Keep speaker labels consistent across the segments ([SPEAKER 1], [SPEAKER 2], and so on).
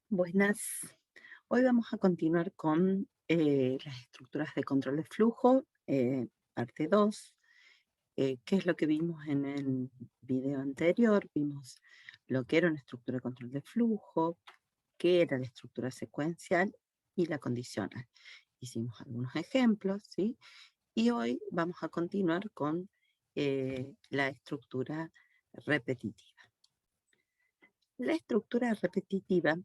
[SPEAKER 1] Buenas. Hoy vamos a continuar con las estructuras de control de flujo, parte 2. ¿Qué es lo que vimos en el video anterior? Vimos lo que era una estructura de control de flujo, qué era la estructura secuencial y la condicional. Hicimos algunos ejemplos, ¿sí? Y hoy vamos a continuar con la estructura repetitiva. La estructura repetitiva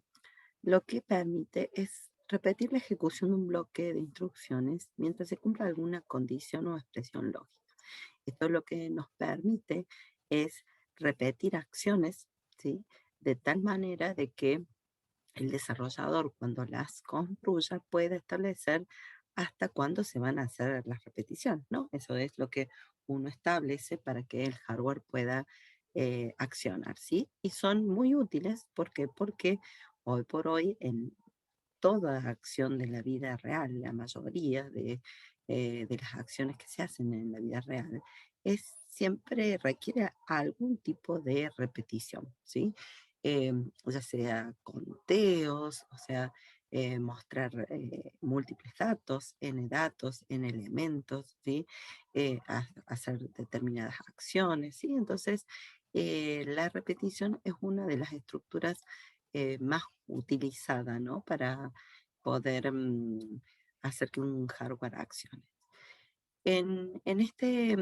[SPEAKER 1] lo que permite es repetir la ejecución de un bloque de instrucciones mientras se cumpla alguna condición o expresión lógica. Esto lo que nos permite es repetir acciones, ¿sí? De tal manera de que el desarrollador, cuando las construya, pueda establecer hasta cuándo se van a hacer las repeticiones, ¿no? Eso es lo que uno establece para que el hardware pueda accionar, ¿sí? Y son muy útiles, ¿por qué? Porque hoy por hoy en toda acción de la vida real, la mayoría de las acciones que se hacen en la vida real, siempre requiere algún tipo de repetición, ¿sí? Ya sea conteos, o sea, mostrar múltiples datos, n elementos, ¿sí? Hacer determinadas acciones, ¿sí? Entonces, la repetición es una de las estructuras más utilizada, ¿no? Para poder hacer que un hardware accione. En este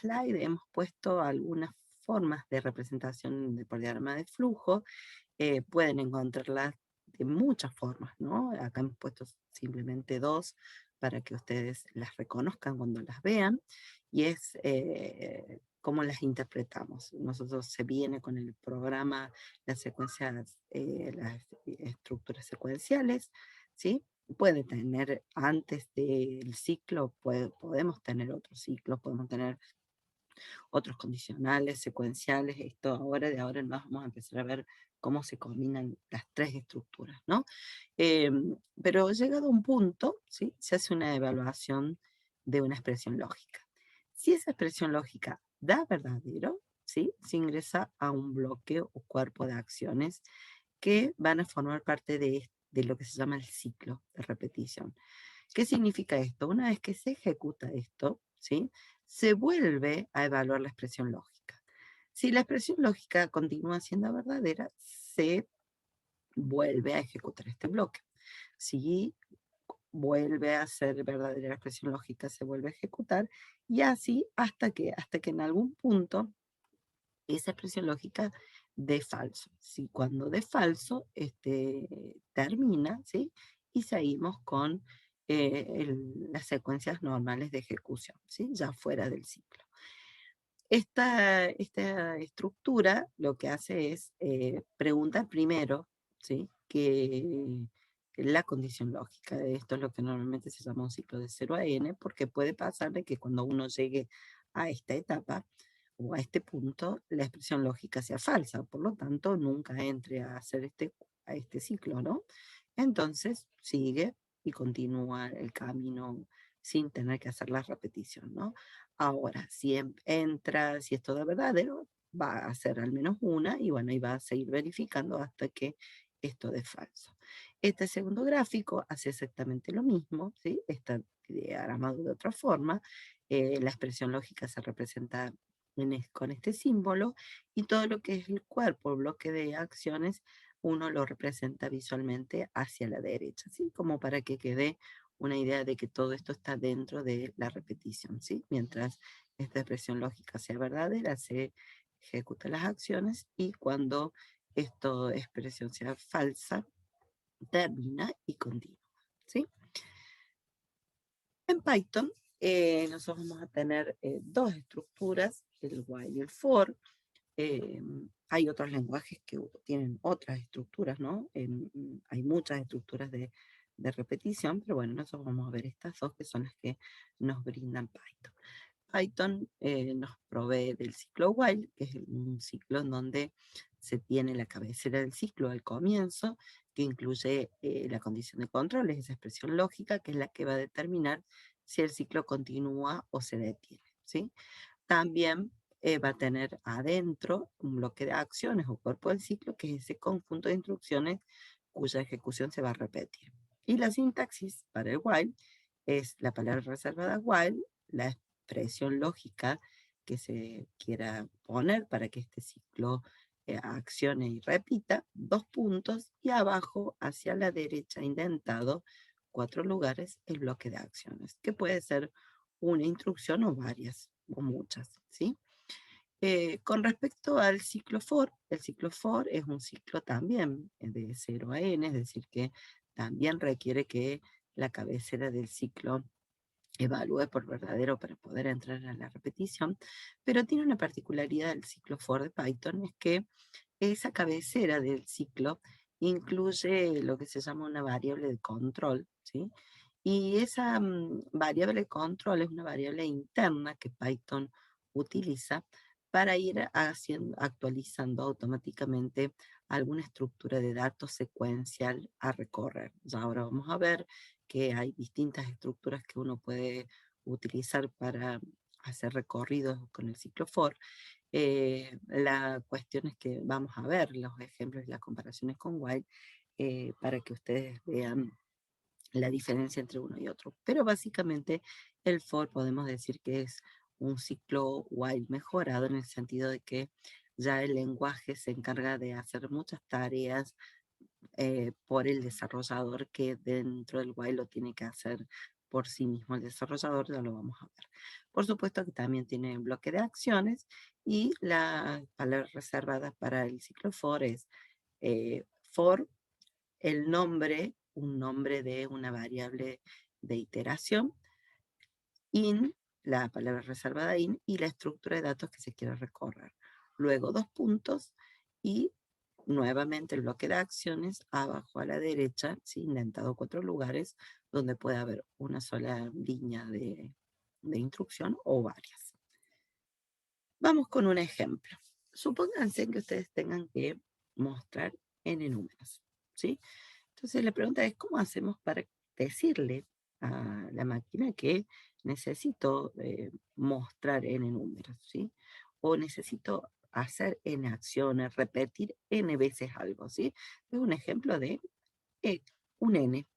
[SPEAKER 1] slide hemos puesto algunas formas de representación por diagrama de flujo. Pueden encontrarlas de muchas formas, ¿no? Acá hemos puesto simplemente dos para que ustedes las reconozcan cuando las vean, y es cómo las interpretamos. Nosotros se viene con el programa las secuencias, las estructuras secuenciales, ¿sí? Puede tener antes del ciclo, podemos tener otro ciclo, podemos tener otros condicionales, secuenciales. Esto ahora, de ahora en más, vamos a empezar a ver cómo se combinan las tres estructuras, ¿no? Pero llegado a un punto, ¿sí? Se hace una evaluación de una expresión lógica. Si esa expresión lógica da verdadero, ¿sí? Se ingresa a un bloque o cuerpo de acciones que van a formar parte de lo que se llama el ciclo de repetición. ¿Qué significa esto? Una vez que se ejecuta esto, ¿sí? Se vuelve a evaluar la expresión lógica. Si la expresión lógica continúa siendo verdadera, se vuelve a ejecutar este bloque. Si vuelve a ser verdadera la expresión lógica, se vuelve a ejecutar, y así hasta que en algún punto esa expresión lógica de falso. Si cuando de falso termina, ¿sí? Y seguimos con las secuencias normales de ejecución, ¿sí? Ya fuera del ciclo. Esta estructura lo que hace es preguntar primero, ¿sí? Que la condición lógica. Esto es lo que normalmente se llama un ciclo de 0 a n, porque puede pasar de que cuando uno llegue a esta etapa o a este punto, la expresión lógica sea falsa, por lo tanto, nunca entre a hacer a este ciclo, ¿no? Entonces, sigue y continúa el camino sin tener que hacer la repetición, ¿no? Ahora, si entra, si es todo verdadero, va a hacer al menos una y bueno, y va a seguir verificando hasta que esto dé falso. Este segundo gráfico hace exactamente lo mismo, ¿sí? Está diagramado de otra forma. La expresión lógica se representa con este símbolo, y todo lo que es el cuerpo, el bloque de acciones, uno lo representa visualmente hacia la derecha, ¿sí? Como para que quede una idea de que todo esto está dentro de la repetición, ¿sí? Mientras esta expresión lógica sea verdadera, se ejecutan las acciones, y cuando esta expresión sea falsa, termina y continúa, ¿sí? En Python, nosotros vamos a tener dos estructuras, el while y el for. Eh, Hay otros lenguajes que tienen otras estructuras, ¿no? Hay muchas estructuras de repetición, pero bueno, nosotros vamos a ver estas dos que son las que nos brindan Python. Python nos provee del ciclo while, que es un ciclo en donde se tiene la cabecera del ciclo al comienzo, que incluye la condición de control, es esa expresión lógica que es la que va a determinar si el ciclo continúa o se detiene, ¿sí? También va a tener adentro un bloque de acciones o cuerpo del ciclo, que es ese conjunto de instrucciones cuya ejecución se va a repetir. Y la sintaxis para el while es la palabra reservada while, la expresión lógica que se quiera poner para que este ciclo accione y repita, 2 puntos, y abajo hacia la derecha indentado 4 lugares el bloque de acciones, que puede ser una instrucción o varias, o muchas, ¿sí? Con respecto al ciclo for, el ciclo for es un ciclo también de 0 a n, es decir, que también requiere que la cabecera del ciclo evalúe por verdadero para poder entrar a la repetición, pero tiene una particularidad del ciclo for de Python, es que esa cabecera del ciclo incluye lo que se llama una variable de control, ¿sí? Y esa variable de control es una variable interna que Python utiliza para ir actualizando automáticamente alguna estructura de datos secuencial a recorrer. Ya ahora vamos a ver que hay distintas estructuras que uno puede utilizar para hacer recorridos con el ciclo for. La cuestión es que vamos a ver los ejemplos y las comparaciones con while para que ustedes vean la diferencia entre uno y otro. Pero básicamente el for podemos decir que es un ciclo while mejorado en el sentido de que ya el lenguaje se encarga de hacer muchas tareas por el desarrollador, que dentro del while lo tiene que hacer por sí mismo el desarrollador, ya lo vamos a ver. Por supuesto que también tiene un bloque de acciones, y la palabra reservada para el ciclo for es for el nombre, un nombre de una variable de iteración, in, la palabra reservada in, y la estructura de datos que se quiere recorrer. Luego 2 puntos y nuevamente el bloque de acciones abajo a la derecha, ¿sí? Indentado 4 lugares, donde puede haber una sola línea de instrucción o varias. Vamos con un ejemplo. Supónganse que ustedes tengan que mostrar n números, ¿sí? Entonces la pregunta es, ¿cómo hacemos para decirle a la máquina que necesito mostrar n números, ¿sí? O necesito hacer n acciones, repetir n veces algo, ¿sí? Es un ejemplo de eh, un n.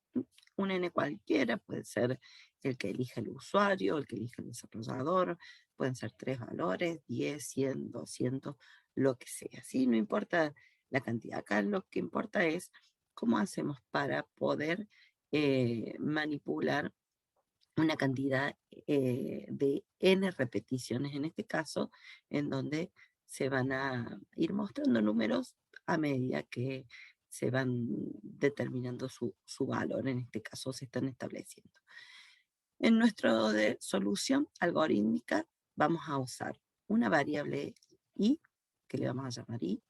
[SPEAKER 1] Un n cualquiera, puede ser el que elija el usuario, el que elija el desarrollador, pueden ser 3 valores, 10, 100, 200, lo que sea, ¿sí? No importa la cantidad. Acá lo que importa es cómo hacemos para poder manipular una cantidad de n repeticiones, en este caso, en donde se van a ir mostrando números a medida que se van determinando su valor, en este caso se están estableciendo. En nuestra solución algorítmica vamos a usar una variable i, que le vamos a llamar i.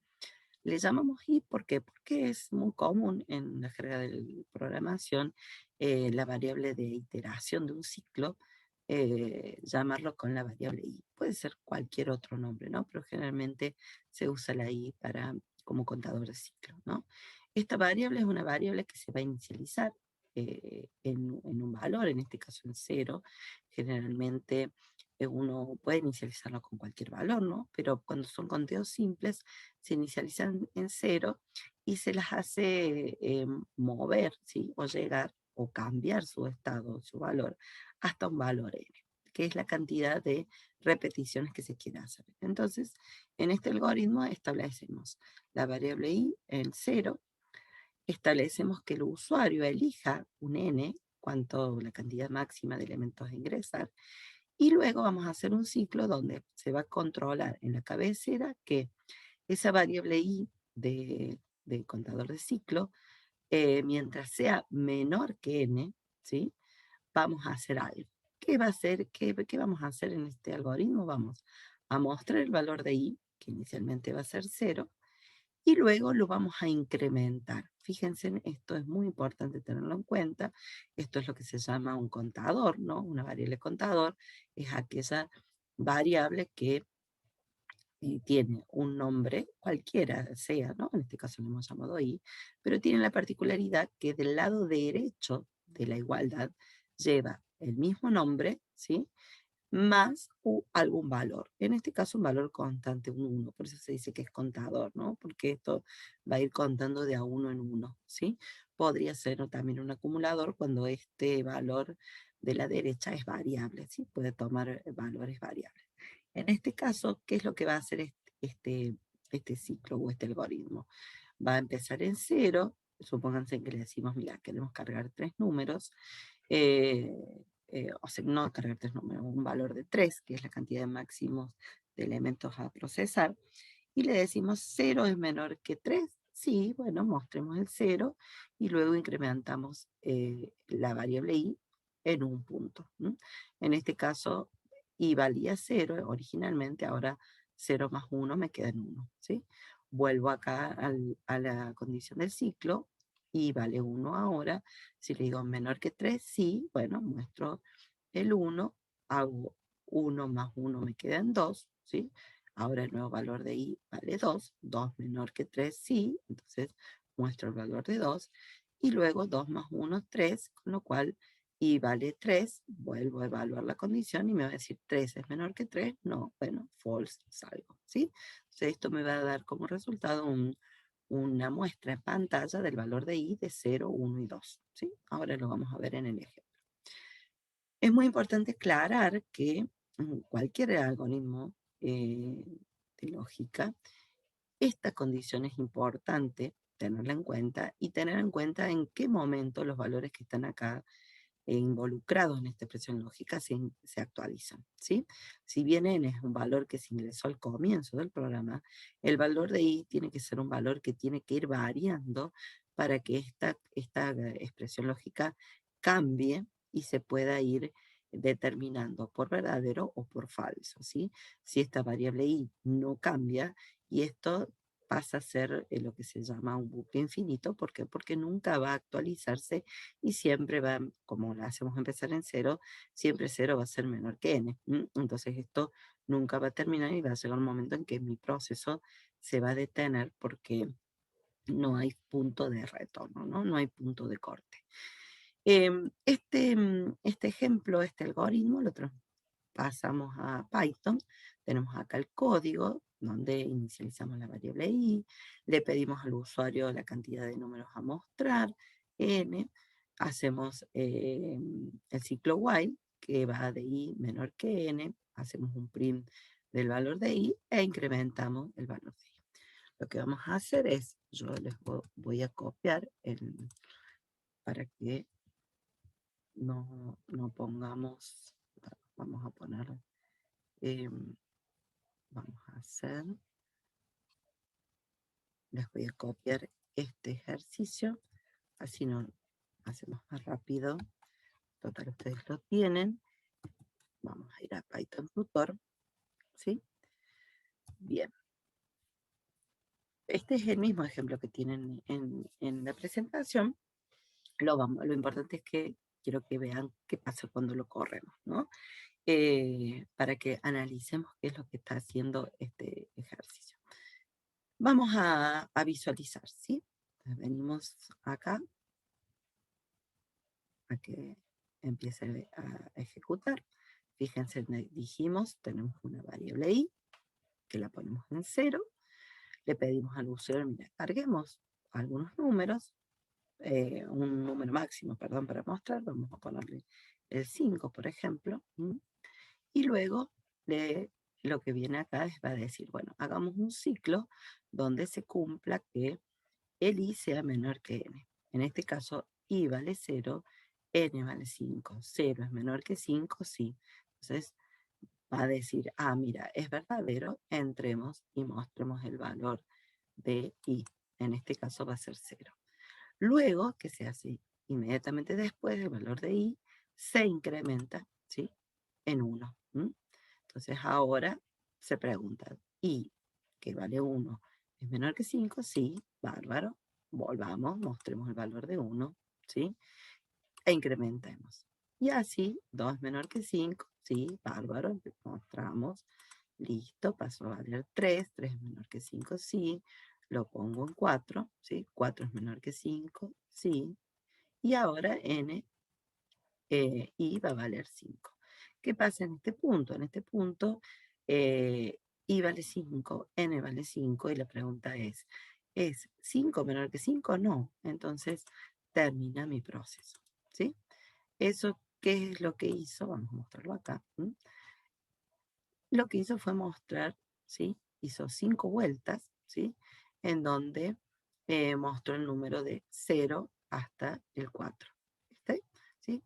[SPEAKER 1] Le llamamos i, ¿por qué? Porque es muy común en la jerga de programación la variable de iteración de un ciclo, llamarlo con la variable i. Puede ser cualquier otro nombre, ¿no? Pero generalmente se usa la i como contador de ciclo, ¿no? Esta variable es una variable que se va a inicializar en un valor, en este caso en 0. Generalmente uno puede inicializarlo con cualquier valor, ¿no? Pero cuando son conteos simples, se inicializan en 0 y se las hace mover, ¿sí? O llegar o cambiar su estado, su valor, hasta un valor n, que es la cantidad de repeticiones que se quiere hacer. Entonces, en este algoritmo establecemos la variable i en 0, establecemos que el usuario elija un n, la cantidad máxima de elementos a ingresar, y luego vamos a hacer un ciclo donde se va a controlar en la cabecera que esa variable i de contador de ciclo, mientras sea menor que n, ¿sí? Vamos a hacer algo. ¿Qué va a hacer? ¿Qué vamos a hacer en este algoritmo? Vamos a mostrar el valor de i, que inicialmente va a ser 0, y luego lo vamos a incrementar. Fíjense, esto es muy importante tenerlo en cuenta. Esto es lo que se llama un contador, ¿no? Una variable contador es aquella variable que tiene un nombre, cualquiera sea, ¿no? En este caso lo hemos llamado i, pero tiene la particularidad que del lado derecho de la igualdad lleva el mismo nombre, ¿sí? más algún valor. En este caso un valor constante, un 1, por eso se dice que es contador, ¿no? Porque esto va a ir contando de a uno en uno, ¿sí? Podría ser también un acumulador cuando este valor de la derecha es variable, ¿sí? Puede tomar valores variables. En este caso, ¿qué es lo que va a hacer este ciclo o este algoritmo? Va a empezar en cero, supónganse que le decimos, mira, queremos cargar 3 números, o sea, no cargar 3 números, un valor de 3, que es la cantidad de máximos de elementos a procesar, y le decimos 0 es menor que 3. Sí, bueno, mostremos el 0 y luego incrementamos la variable i en un punto. En este caso, i valía 0 originalmente, ahora 0 más 1 me queda en 1, ¿sí? Vuelvo acá a la condición del ciclo, i vale 1 ahora. Si le digo menor que 3, sí, bueno, muestro el 1, hago 1 más 1 me queda en 2, ¿sí? Ahora el nuevo valor de i vale 2, 2 menor que 3, sí, entonces muestro el valor de 2, y luego 2 más 1, 3, con lo cual i vale 3, vuelvo a evaluar la condición y me va a decir 3 es menor que 3, no, bueno, false, salgo, ¿sí? Entonces esto me va a dar como resultado una muestra en pantalla del valor de i de 0, 1 y 2, ¿sí? Ahora lo vamos a ver en el ejemplo. Es muy importante aclarar que cualquier algoritmo de lógica, esta condición es importante tenerla en cuenta y tener en cuenta en qué momento los valores que están acá involucrados en esta expresión lógica se actualizan, ¿sí? Si bien n es un valor que se ingresó al comienzo del programa, el valor de i tiene que ser un valor que tiene que ir variando para que esta expresión lógica cambie y se pueda ir determinando por verdadero o por falso, ¿sí? Si esta variable i no cambia y esto pasa a ser lo que se llama un bucle infinito. ¿Por qué? Porque nunca va a actualizarse y siempre va, como la hacemos empezar en cero, siempre cero va a ser menor que n. Entonces esto nunca va a terminar y va a llegar un momento en que mi proceso se va a detener porque no hay punto de retorno, ¿no? No hay punto de corte. Este ejemplo, este algoritmo, lo pasamos a Python. Tenemos acá el código donde inicializamos la variable i, le pedimos al usuario la cantidad de números a mostrar, n, hacemos el ciclo while, que va de i menor que n, hacemos un print del valor de i e incrementamos el valor de i. Lo que vamos a hacer es, yo les voy a copiar para que no pongamos, vamos a poner, vamos a hacer, les voy a copiar este ejercicio, así no hacemos más rápido. Total, ustedes lo tienen. Vamos a ir a Python Tutor, ¿sí? Bien. Este es el mismo ejemplo que tienen en la presentación. Lo importante es que quiero que vean qué pasa cuando lo corremos, ¿no? Para que analicemos qué es lo que está haciendo este ejercicio. Vamos a visualizar, ¿sí? Venimos acá a que empiece a ejecutar. Fíjense, dijimos, tenemos una variable i, que la ponemos en 0. Le pedimos al usuario, mira, carguemos algunos números, un número máximo, perdón, para mostrar. Vamos a ponerle el 5, por ejemplo. Y luego lo que viene acá va a decir, bueno, hagamos un ciclo donde se cumpla que el i sea menor que n. En este caso, i vale 0, n vale 5. 0 es menor que 5, sí. Entonces va a decir, ah, mira, es verdadero, entremos y mostremos el valor de i. En este caso va a ser 0. Luego, que se hace inmediatamente después, el valor de i se incrementa, ¿sí? En 1. Entonces ahora se pregunta, ¿i que vale 1 es menor que 5? Sí, bárbaro. Volvamos, mostremos el valor de 1, ¿sí? E incrementemos. Y así, 2 es menor que 5, sí, bárbaro. Mostramos, listo, pasó a valer 3, 3 es menor que 5, sí. Lo pongo en 4, ¿sí? 4 es menor que 5, sí. Y ahora n, i va a valer 5. ¿Qué pasa en este punto? En este punto, I vale 5, N vale 5, y la pregunta ¿es 5 menor que 5? No. Entonces, termina mi proceso, ¿sí? ¿Eso qué es lo que hizo? Vamos a mostrarlo acá. Lo que hizo fue mostrar, ¿sí? Hizo 5 vueltas, ¿sí? En donde mostró el número de 0 hasta el 4. ¿Está? ¿Sí?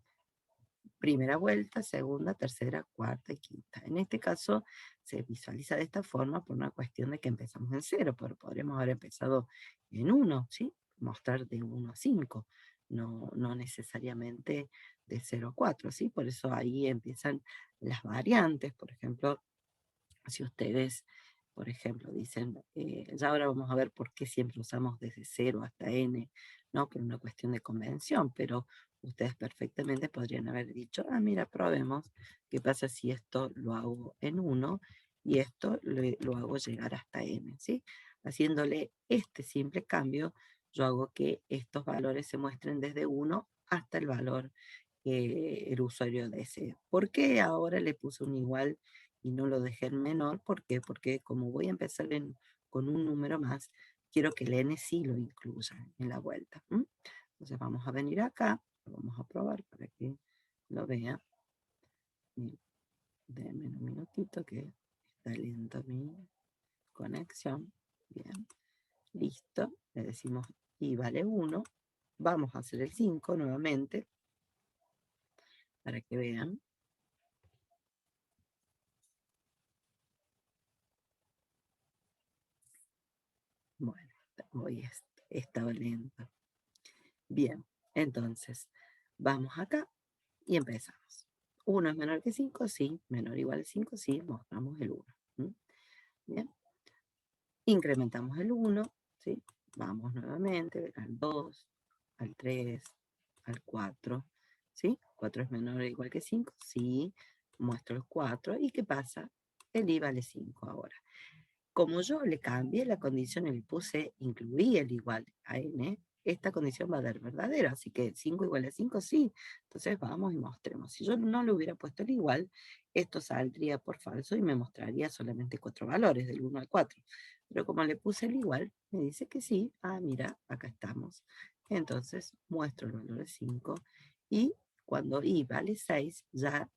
[SPEAKER 1] Primera vuelta, segunda, tercera, cuarta y quinta. En este caso se visualiza de esta forma por una cuestión de que empezamos en 0, pero podríamos haber empezado en 1, ¿sí? Mostrar de 1 a 5, no necesariamente de 0 a 4, ¿sí? Por eso ahí empiezan las variantes. Por ejemplo, si ustedes, por ejemplo, dicen, ya ahora vamos a ver por qué siempre usamos desde 0 hasta n, ¿no? Por una cuestión de convención, pero ustedes perfectamente podrían haber dicho, mira, probemos qué pasa si esto lo hago en 1 y esto lo hago llegar hasta n, ¿sí? Haciéndole este simple cambio, yo hago que estos valores se muestren desde 1 hasta el valor que el usuario desee. ¿Por qué ahora le puse un igual y no lo dejé en menor? ¿Por qué? Porque como voy a empezar con un número más, quiero que el n sí lo incluya en la vuelta. Entonces vamos a venir acá, lo vamos a probar para que lo vea. Denme un minutito que está lento mi conexión. Bien, listo. Le decimos y vale 1. Vamos a hacer el 5 nuevamente para que vean. Bueno, hoy estaba lento. Bien, entonces vamos acá y empezamos. 1 es menor que 5, sí. Menor o igual a 5, sí. Mostramos el 1. Bien, incrementamos el 1, ¿sí? Vamos nuevamente al 2, al 3, al 4, ¿sí? 4 es menor o igual que 5, sí. Muestro el 4. ¿Y qué pasa? El I vale 5 ahora. Como yo le cambié la condición y le puse, incluí el igual a n, esta condición va a dar verdadera, así que 5 igual a 5, sí. Entonces vamos y mostremos. Si yo no le hubiera puesto el igual, esto saldría por falso y me mostraría solamente 4 valores, del 1 al 4. Pero como le puse el igual, me dice que sí. Mira, acá estamos. Entonces muestro el valor de 5 y cuando i vale 6, ya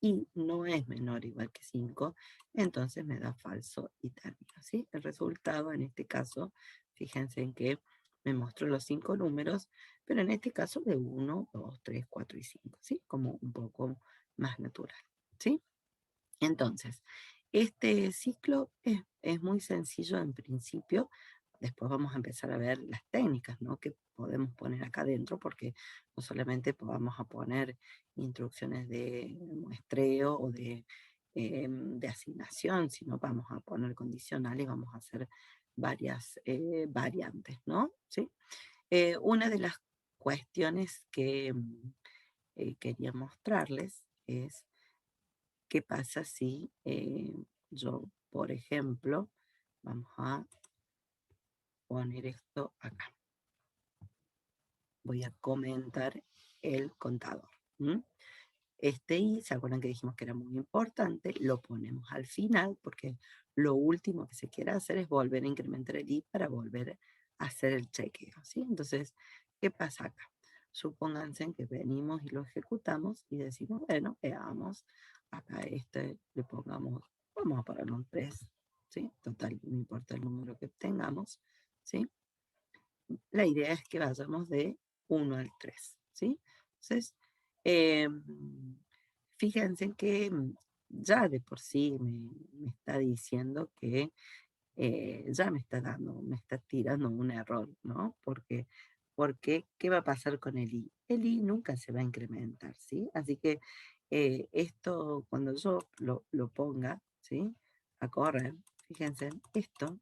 [SPEAKER 1] y no es menor o igual que 5, entonces me da falso y término, ¿sí? El resultado en este caso, fíjense en que me mostró los 5 números, pero en este caso de 1, 2, 3, 4 y 5, ¿sí? Como un poco más natural, ¿sí? Entonces, este ciclo es muy sencillo en principio. Después vamos a empezar a ver las técnicas, ¿no? Que podemos poner acá adentro, porque no solamente vamos a poner instrucciones de muestreo o de asignación, sino vamos a poner condicionales y vamos a hacer varias variantes, ¿no? ¿Sí? Una de las cuestiones que quería mostrarles es qué pasa si yo, por ejemplo, vamos a poner esto acá. Voy a comentar el contador. Este i, ¿se acuerdan que dijimos que era muy importante? Lo ponemos al final porque lo último que se quiere hacer es volver a incrementar el i para volver a hacer el chequeo, ¿sí? Entonces, ¿qué pasa acá? Supónganse que venimos y lo ejecutamos y decimos, bueno, veamos, acá le pongamos, vamos a ponerle un 3, ¿sí? Total, no importa el número que tengamos, ¿sí? La idea es que vayamos de 1 al 3, ¿sí? Entonces, fíjense que ya de por sí me está diciendo que ya me está tirando un error, ¿no? Porque, ¿qué va a pasar con el i? El i nunca se va a incrementar, ¿sí? Así que esto, cuando yo lo ponga, ¿sí? A correr, fíjense, esto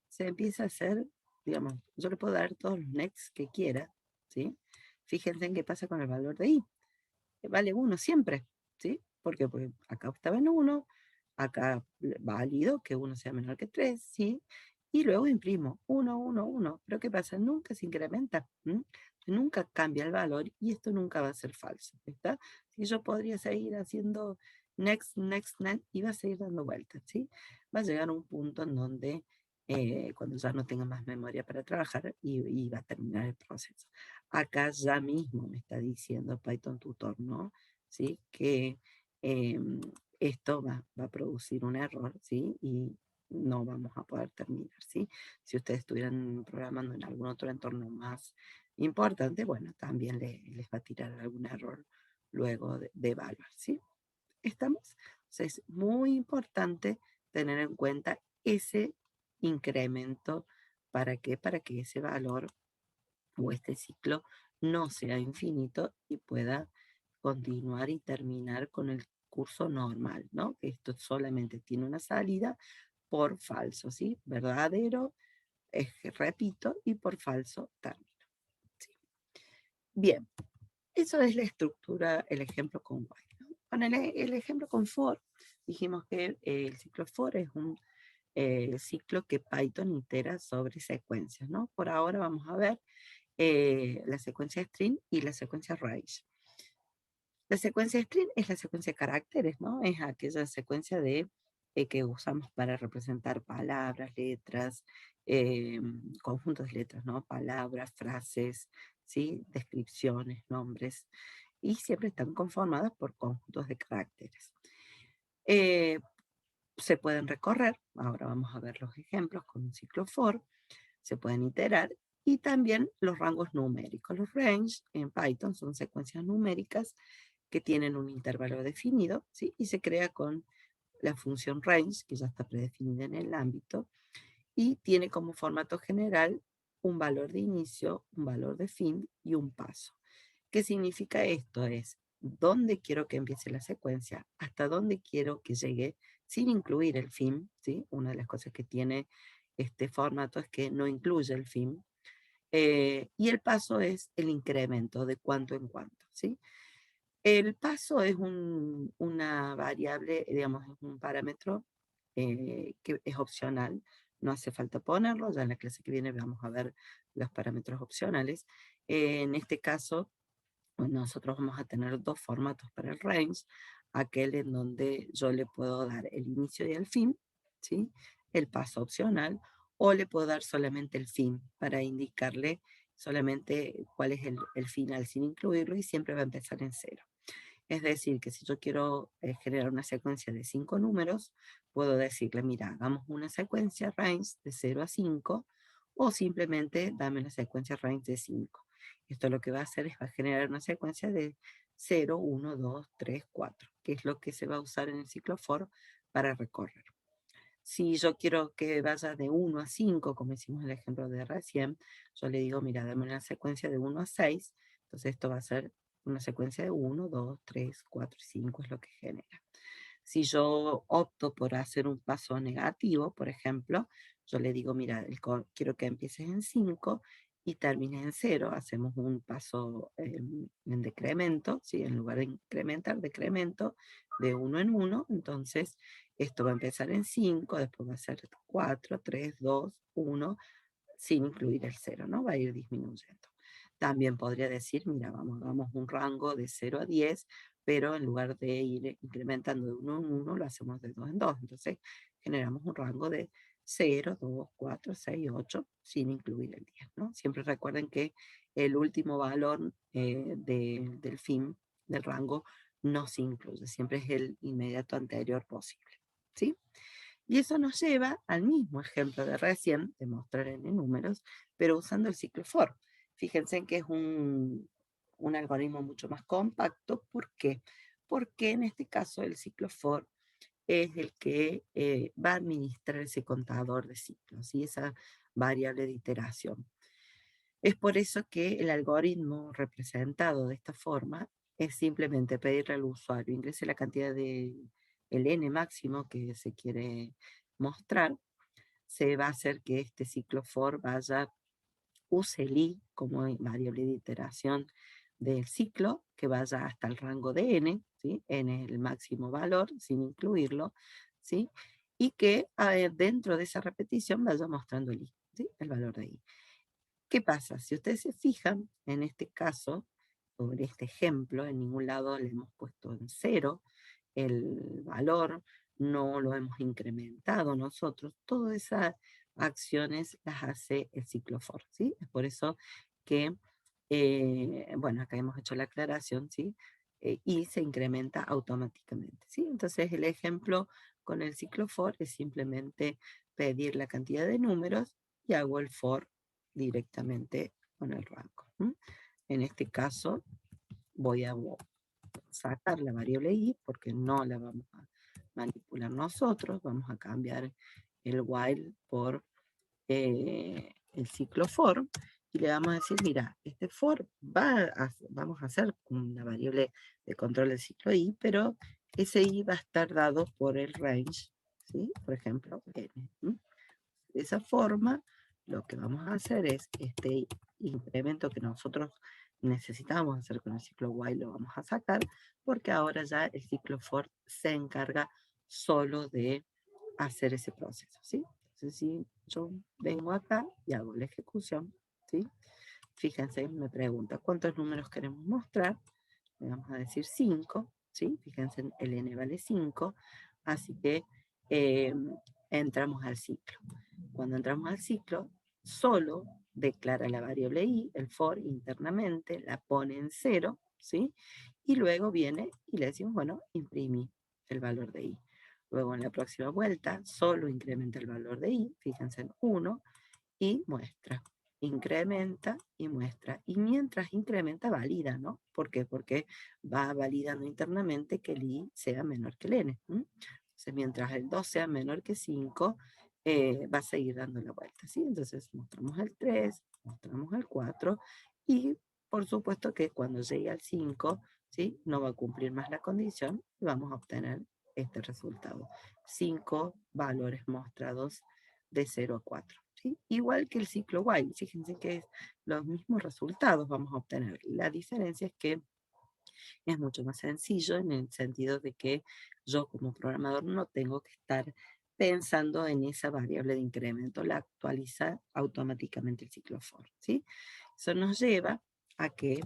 [SPEAKER 1] se empieza a hacer, digamos, yo le puedo dar todos los next que quiera, ¿sí? Fíjense en qué pasa con el valor de i. Vale 1 siempre, ¿sí? Porque acá estaba en 1, acá válido que 1 sea menor que 3, ¿sí? y luego imprimo 1, 1, 1. Pero ¿qué pasa? Nunca se incrementa, ¿m? Nunca cambia el valor y esto nunca va a ser falso, ¿está? Si yo podría seguir haciendo next, next, next y va a seguir dando vueltas, ¿sí? Va a llegar a un punto en donde cuando ya no tenga más memoria para trabajar y va a terminar el proceso. Acá ya mismo me está diciendo Python Tutor, ¿no? ¿Sí? Que em, esto va a producir un error, ¿sí? Y no vamos a poder terminar, ¿sí? Si ustedes estuvieran programando en algún otro entorno más importante, bueno, también les va a tirar algún error luego de evaluar, ¿sí? ¿Estamos? Entonces, es muy importante tener en cuenta ese incremento. ¿Para qué? Para que ese valor o este ciclo no sea infinito y pueda continuar y terminar con el curso normal, ¿no? Que esto solamente tiene una salida por falso, ¿sí? Verdadero, repito, y por falso término. ¿Sí? Bien, eso es la estructura, el ejemplo con while, ¿no? Con el ejemplo con for, dijimos que el ciclo for es un ciclo que Python itera sobre secuencias, ¿no? Por ahora vamos a ver la secuencia string y la secuencia range. La secuencia string es la secuencia de caracteres, ¿no? Es aquella secuencia que usamos para representar palabras, letras, conjuntos de letras, ¿no? Palabras, frases, ¿sí? Descripciones, nombres, y siempre están conformadas por conjuntos de caracteres. Eh, Se pueden recorrer, ahora vamos a ver los ejemplos con un ciclo for, se pueden iterar, y también los rangos numéricos. Los range en Python son secuencias numéricas que tienen un intervalo definido, ¿sí? Y se crea con la función range, que ya está predefinida en el ámbito, y tiene como formato general un valor de inicio, un valor de fin y un paso. ¿Qué significa esto? Es dónde quiero que empiece la secuencia, hasta dónde quiero que llegue, sin incluir el fin, ¿sí? Una de las cosas que tiene este formato es que no incluye el fin. Y el paso es el incremento de cuánto en cuánto, ¿sí? El paso es una variable, digamos, es un parámetro que es opcional, no hace falta ponerlo, ya en la clase que viene vamos a ver los parámetros opcionales. En este caso, pues nosotros vamos a tener dos formatos para el range, aquel en donde yo le puedo dar el inicio y el fin, ¿sí? El paso opcional, o le puedo dar solamente el fin para indicarle solamente cuál es el final sin incluirlo y siempre va a empezar en cero. Es decir, que si yo quiero generar una secuencia de 5 números, puedo decirle, mira, hagamos una secuencia range de 0 a 5 o simplemente dame una secuencia range de 5. Esto lo que va a hacer es va a generar una secuencia de 0, 1, 2, 3, 4, que es lo que se va a usar en el ciclo for para recorrer. Si yo quiero que vaya de 1 a 5, como hicimos el ejemplo de recién, yo le digo, mira, dame una secuencia de 1 a 6, entonces esto va a ser una secuencia de 1, 2, 3, 4 y 5 es lo que genera. Si yo opto por hacer un paso negativo, por ejemplo, yo le digo, mira, quiero que empieces en 5 y termines en 0. Hacemos un paso en decremento, ¿sí? En lugar de incrementar, decremento de 1 en 1. Entonces, esto va a empezar en 5, después va a ser 4, 3, 2, 1, sin incluir el 0, ¿no? Va a ir disminuyendo. También podría decir, mira, vamos un rango de 0 a 10, pero en lugar de ir incrementando de 1 en 1, lo hacemos de 2 en 2. Entonces, generamos un rango de 0, 2, 4, 6, 8, sin incluir el 10, ¿no? Siempre recuerden que el último valor del fin del rango no se incluye, siempre es el inmediato anterior posible, ¿sí? Y eso nos lleva al mismo ejemplo de recién, de mostrar en números, pero usando el ciclo for. Fíjense en que es un algoritmo mucho más compacto. ¿Por qué? Porque en este caso el ciclo for es el que va a administrar ese contador de ciclos y esa variable de iteración. Es por eso que el algoritmo representado de esta forma es simplemente pedirle al usuario ingrese la cantidad de el n máximo que se quiere mostrar. Se va a hacer que este ciclo for vaya, use el i como variable de iteración del ciclo, que vaya hasta el rango de n, ¿sí? N es el máximo valor, sin incluirlo, ¿sí? y que dentro de esa repetición vaya mostrando el i, ¿sí? El valor de i. ¿Qué pasa? Si ustedes se fijan, en este caso, o en este ejemplo, en ningún lado le hemos puesto en cero el valor, no lo hemos incrementado nosotros, todas esas acciones las hace el ciclo for, ¿sí? Es por eso que, bueno, acá hemos hecho la aclaración, ¿sí? Y se incrementa automáticamente, ¿sí? Entonces el ejemplo con el ciclo for es simplemente pedir la cantidad de números y hago el for directamente con el rango. En este caso voy a sacar la variable i porque no la vamos a manipular nosotros, vamos a cambiar el while por el ciclo for y le vamos a decir, mira, este for vamos a hacer una variable de control del ciclo i, pero ese i va a estar dado por el range, ¿sí? Por ejemplo, n. De esa forma, lo que vamos a hacer es este incremento que nosotros necesitamos hacer con el ciclo while lo vamos a sacar, porque ahora ya el ciclo for se encarga solo de hacer ese proceso, ¿sí? Entonces, si yo vengo acá y hago la ejecución, ¿sí? Fíjense, me pregunta cuántos números queremos mostrar, le vamos a decir 5, ¿sí? Fíjense, el n vale 5, así que eh, entramos al ciclo. Cuando entramos al ciclo, solo declara la variable i, el for internamente, la pone en 0, ¿sí? Y luego viene y le decimos, bueno, imprimí el valor de i. Luego en la próxima vuelta, solo incrementa el valor de i, fíjense en 1, y muestra. Incrementa y muestra. Y mientras incrementa, valida, ¿no? ¿Por qué? Porque va validando internamente que el i sea menor que el n. Entonces, mientras el 2 sea menor que 5, va a seguir dando la vuelta, ¿sí? Entonces, mostramos el 3, mostramos el 4 y por supuesto que cuando llegue al 5, ¿sí? No va a cumplir más la condición y vamos a obtener este resultado. 5 valores mostrados de 0 a 4. ¿Sí? Igual que el ciclo while, fíjense que es los mismos resultados vamos a obtener. La diferencia es que es mucho más sencillo en el sentido de que yo como programador no tengo que estar pensando en esa variable de incremento, la actualiza automáticamente el ciclo for, ¿sí? Eso nos lleva a que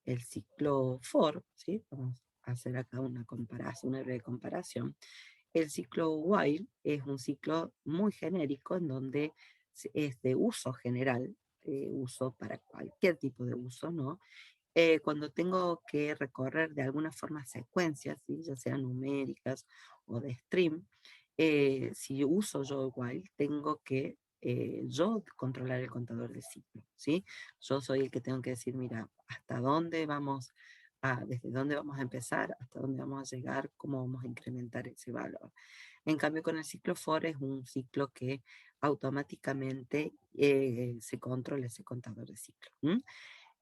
[SPEAKER 1] el ciclo for, ¿sí? Vamos a hacer acá una comparación, una breve comparación. El ciclo while es un ciclo muy genérico en donde es de uso general, uso para cualquier tipo de uso, ¿no? Cuando tengo que recorrer de alguna forma secuencias, ¿sí? Ya sean numéricas o de stream, si uso yo while, tengo que yo controlar el contador de ciclo, ¿sí? Yo soy el que tengo que decir, mira, hasta dónde vamos desde dónde vamos a empezar, hasta dónde vamos a llegar, cómo vamos a incrementar ese valor. En cambio, con el ciclo for es un ciclo que automáticamente se controla ese contador de ciclo.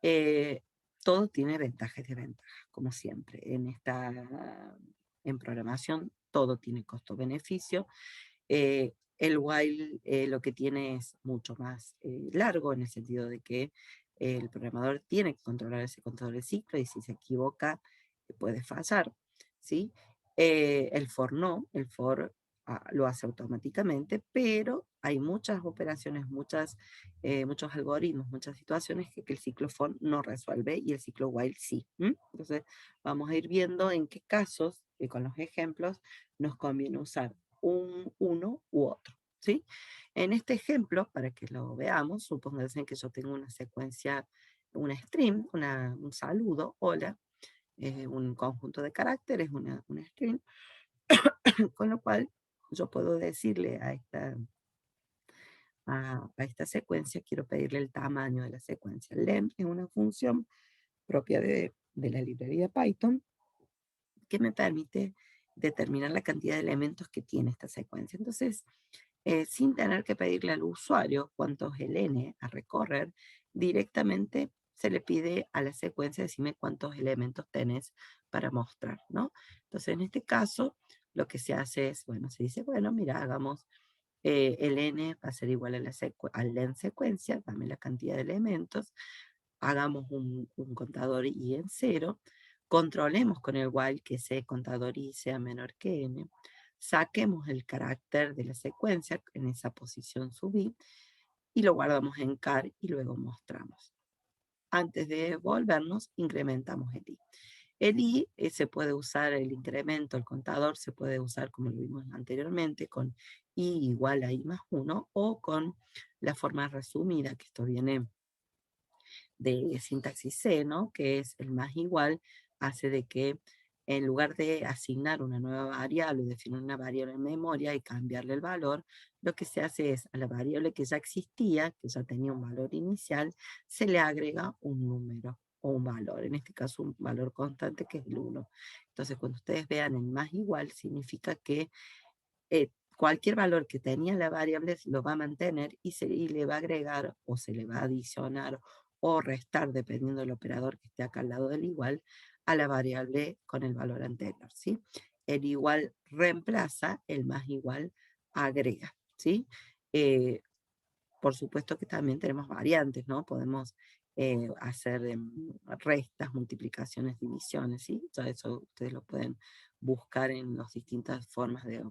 [SPEAKER 1] Eh, Todo tiene ventajas y desventajas, como siempre. En programación todo tiene costo-beneficio. El while lo que tiene es mucho más largo en el sentido de que el programador tiene que controlar ese contador de ciclo y si se equivoca puede fallar, ¿sí? El for no, el for lo hace automáticamente, pero hay muchas operaciones, muchos algoritmos, muchas situaciones que el ciclo for no resuelve y el ciclo while sí. Entonces vamos a ir viendo en qué casos, con los ejemplos, nos conviene usar uno u otro, ¿sí? En este ejemplo, para que lo veamos, supónganse que yo tengo una secuencia, una string, un saludo, hola, un conjunto de caracteres, una string, con lo cual yo puedo decirle a esta secuencia, quiero pedirle el tamaño de la secuencia. Length es una función propia de la librería Python que me permite determinar la cantidad de elementos que tiene esta secuencia. Entonces, sin tener que pedirle al usuario cuántos el n a recorrer, directamente se le pide a la secuencia decirme cuántos elementos tenés para mostrar, ¿no? Entonces, en este caso, lo que se hace es, bueno, se dice, bueno, mira, hagamos el n va a ser igual a al len secuencia, dame la cantidad de elementos, hagamos un contador i en 0, controlemos con el while que ese contador i sea menor que n, saquemos el carácter de la secuencia en esa posición subí y lo guardamos en car y luego mostramos. Antes de volvernos, incrementamos el i. El i se puede usar, el incremento, el contador se puede usar como lo vimos anteriormente, con i igual a i más 1 o con la forma resumida, que esto viene de sintaxis C, ¿no? Que es el más igual, hace de que en lugar de asignar una nueva variable, definir una variable en memoria y cambiarle el valor, lo que se hace es a la variable que ya existía, que ya tenía un valor inicial, se le agrega un número o un valor, en este caso un valor constante que es el 1. Entonces, cuando ustedes vean el más igual, significa que cualquier valor que tenía la variable lo va a mantener y le va a agregar o se le va a adicionar o restar, dependiendo del operador que esté acá al lado del igual, a la variable con el valor anterior, ¿sí? El igual reemplaza, el más igual agrega, ¿sí? Eh, por supuesto que también tenemos variantes, ¿no? Podemos hacer restas, multiplicaciones, divisiones, ¿sí? Todo eso ustedes lo pueden buscar en las distintas formas de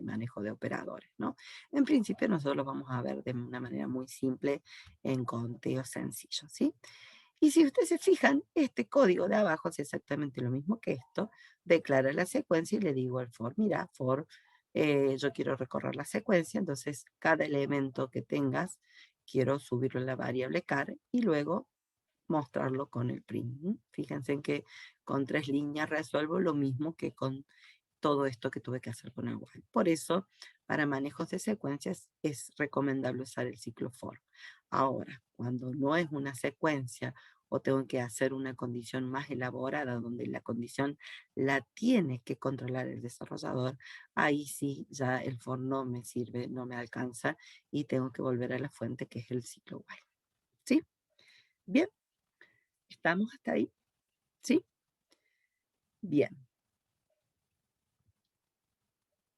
[SPEAKER 1] manejo de operadores, ¿no? En principio nosotros lo vamos a ver de una manera muy simple en conteo sencillo, ¿sí? Y si ustedes se fijan, este código de abajo es exactamente lo mismo que esto, declara la secuencia y le digo al for, mira, for, yo quiero recorrer la secuencia, entonces cada elemento que tengas, quiero subirlo en la variable car y luego mostrarlo con el print. Fíjense en que con 3 líneas resuelvo lo mismo que con todo esto que tuve que hacer con el while. Por eso, para manejos de secuencias es recomendable usar el ciclo for. Ahora, cuando no es una secuencia o tengo que hacer una condición más elaborada donde la condición la tiene que controlar el desarrollador, ahí sí ya el for no me sirve, no me alcanza y tengo que volver a la fuente que es el ciclo while. ¿Sí? Bien, ¿estamos hasta ahí? ¿Sí? Bien.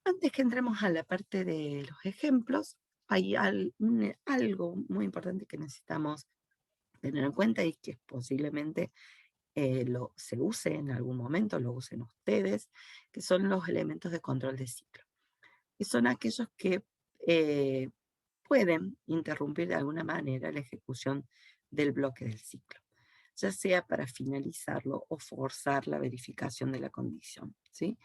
[SPEAKER 1] Antes que entremos a la parte de los ejemplos, hay algo muy importante que necesitamos tener en cuenta y que posiblemente se use en algún momento, lo usen ustedes, que son los elementos de control de ciclo. Y son aquellos que eh, pueden interrumpir de alguna manera la ejecución del bloque del ciclo, ya sea para finalizarlo o forzar la verificación de la condición, ¿sí?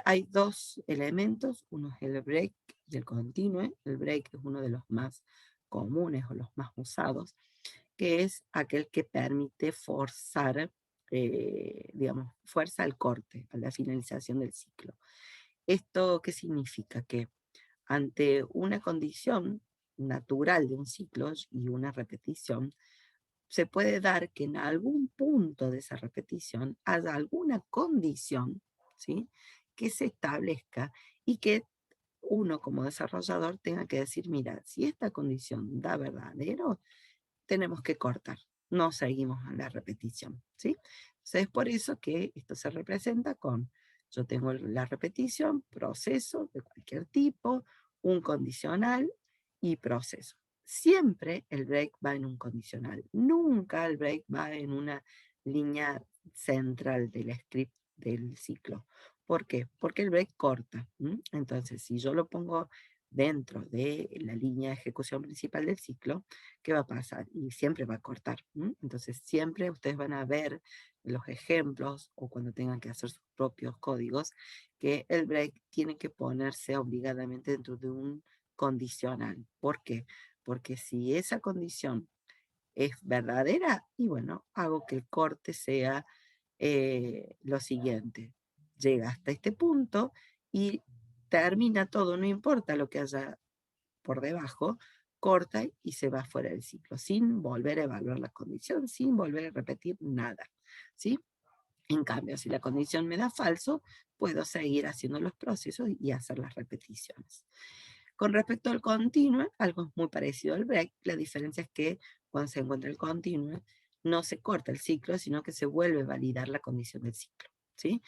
[SPEAKER 1] Hay dos elementos, uno es el break y el continue. El break es uno de los más comunes o los más usados, que es aquel que permite forzar, digamos, fuerza al corte, a la finalización del ciclo. ¿Esto qué significa? Que ante una condición natural de un ciclo y una repetición, se puede dar que en algún punto de esa repetición haya alguna condición, ¿sí?, que se establezca y que uno como desarrollador tenga que decir, mira, si esta condición da verdadero, tenemos que cortar, no seguimos a la repetición, ¿sí? Entonces es por eso que esto se representa con, yo tengo la repetición, proceso de cualquier tipo, un condicional y proceso. Siempre el break va en un condicional, nunca el break va en una línea central del script del ciclo. ¿Por qué? Porque el break corta. Entonces, si yo lo pongo dentro de la línea de ejecución principal del ciclo, ¿qué va a pasar? Y siempre va a cortar. Entonces, siempre ustedes van a ver los ejemplos o cuando tengan que hacer sus propios códigos, que el break tiene que ponerse obligadamente dentro de un condicional. ¿Por qué? Porque si esa condición es verdadera, y bueno, hago que el corte sea lo siguiente. Llega hasta este punto y termina todo, no importa lo que haya por debajo, corta y se va fuera del ciclo, sin volver a evaluar la condición, sin volver a repetir nada, ¿sí? En cambio, si la condición me da falso, puedo seguir haciendo los procesos y hacer las repeticiones. Con respecto al continuo, algo muy parecido al break, la diferencia es que cuando se encuentra el continuo, no se corta el ciclo, sino que se vuelve a validar la condición del ciclo, ¿sí?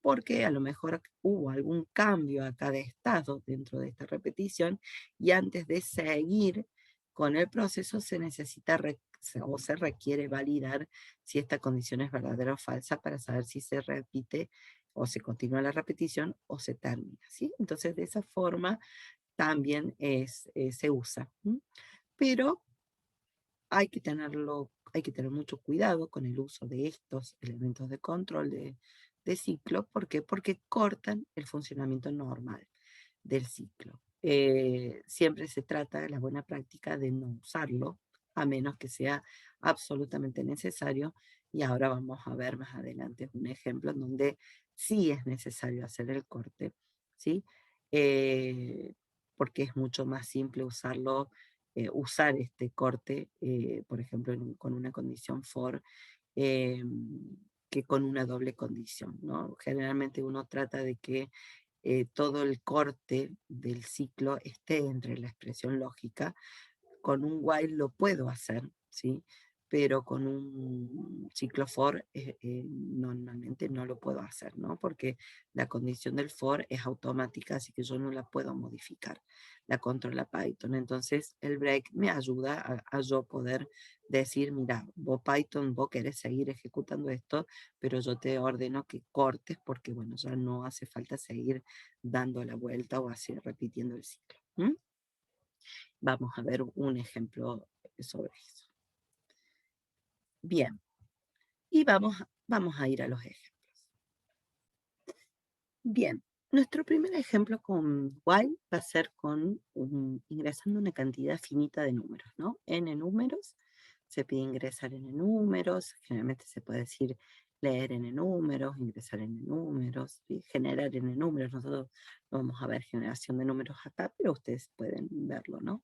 [SPEAKER 1] Porque a lo mejor hubo algún cambio acá de estado dentro de esta repetición y antes de seguir con el proceso se necesita o se requiere validar si esta condición es verdadera o falsa para saber si se repite o se continúa la repetición o se termina, ¿sí? Entonces, de esa forma también se usa. ¿M? Pero hay que tener mucho cuidado con el uso de estos elementos de control de ciclo. ¿Por qué? Porque cortan el funcionamiento normal del ciclo. Siempre se trata de la buena práctica de no usarlo, a menos que sea absolutamente necesario. Y ahora vamos a ver más adelante un ejemplo en donde sí es necesario hacer el corte, ¿sí? Eh, Porque es mucho más simple usar este corte, por ejemplo, con una condición for, eh, que con una doble condición, ¿no? Generalmente uno trata de que todo el corte del ciclo esté entre la expresión lógica. Con un while lo puedo hacer, ¿sí? Pero con un ciclo for normalmente no lo puedo hacer, ¿no? Porque la condición del for es automática, así que yo no la puedo modificar. La controla Python. Entonces el break me ayuda a yo poder decir, mira, vos Python, vos querés seguir ejecutando esto, pero yo te ordeno que cortes porque, bueno, ya no hace falta seguir dando la vuelta o así repitiendo el ciclo. ¿M? Vamos a ver un ejemplo sobre eso. Bien, y vamos a ir a los ejemplos. Bien, nuestro primer ejemplo con while va a ser ingresando una cantidad finita de números, ¿no? N números, se pide ingresar N números, generalmente se puede decir leer N números, ingresar N números, ¿sí? Generar N números. Nosotros no vamos a ver generación de números acá, pero ustedes pueden verlo, ¿no?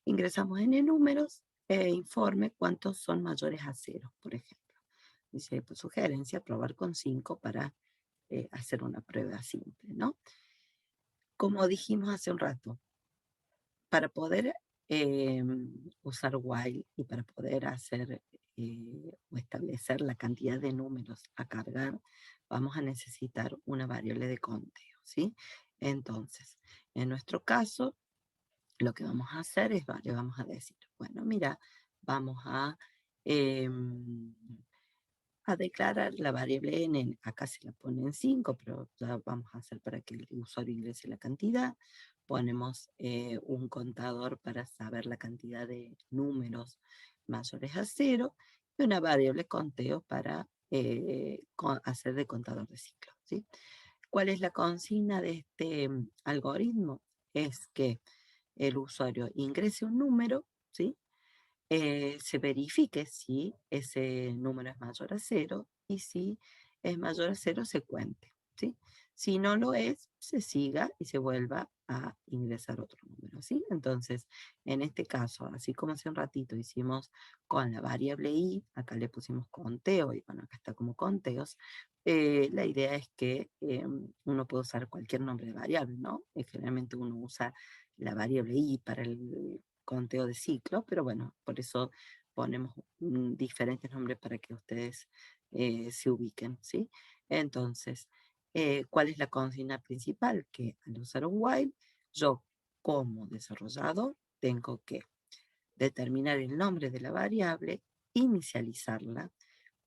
[SPEAKER 1] Ingresamos N números e informe cuántos son mayores a cero, por ejemplo. Dice, pues, sugerencia, probar con 5 para hacer una prueba simple, ¿no? Como dijimos hace un rato, para poder usar while y para poder hacer o establecer la cantidad de números a cargar, vamos a necesitar una variable de conteo, ¿sí? Entonces, en nuestro caso, lo que vamos a hacer es, le vamos a decir, bueno, mira, vamos em, a declarar la variable n, acá se la pone en 5, pero ya vamos a hacer para que el usuario ingrese la cantidad. Ponemos un contador para saber la cantidad de números mayores a 0 y una variable conteo para hacer de contador de ciclo, ¿sí? ¿Cuál es la consigna de este algoritmo? Es que el usuario ingrese un número, ¿sí? Se verifique si ese número es mayor a cero y si es mayor a cero se cuente, ¿sí? Si no lo es, se siga y se vuelva a ingresar otro número, ¿sí? Entonces, en este caso, así como hace un ratito hicimos con la variable i, acá le pusimos conteo y bueno, acá está como conteos. La idea es que uno puede usar cualquier nombre de variable, ¿no? Generalmente uno usa la variable i para el conteo de ciclo, pero bueno, por eso ponemos diferentes nombres para que ustedes se ubiquen, ¿sí? Entonces, ¿cuál es la consigna principal? Que al usar un while, yo como desarrollador tengo que determinar el nombre de la variable, inicializarla,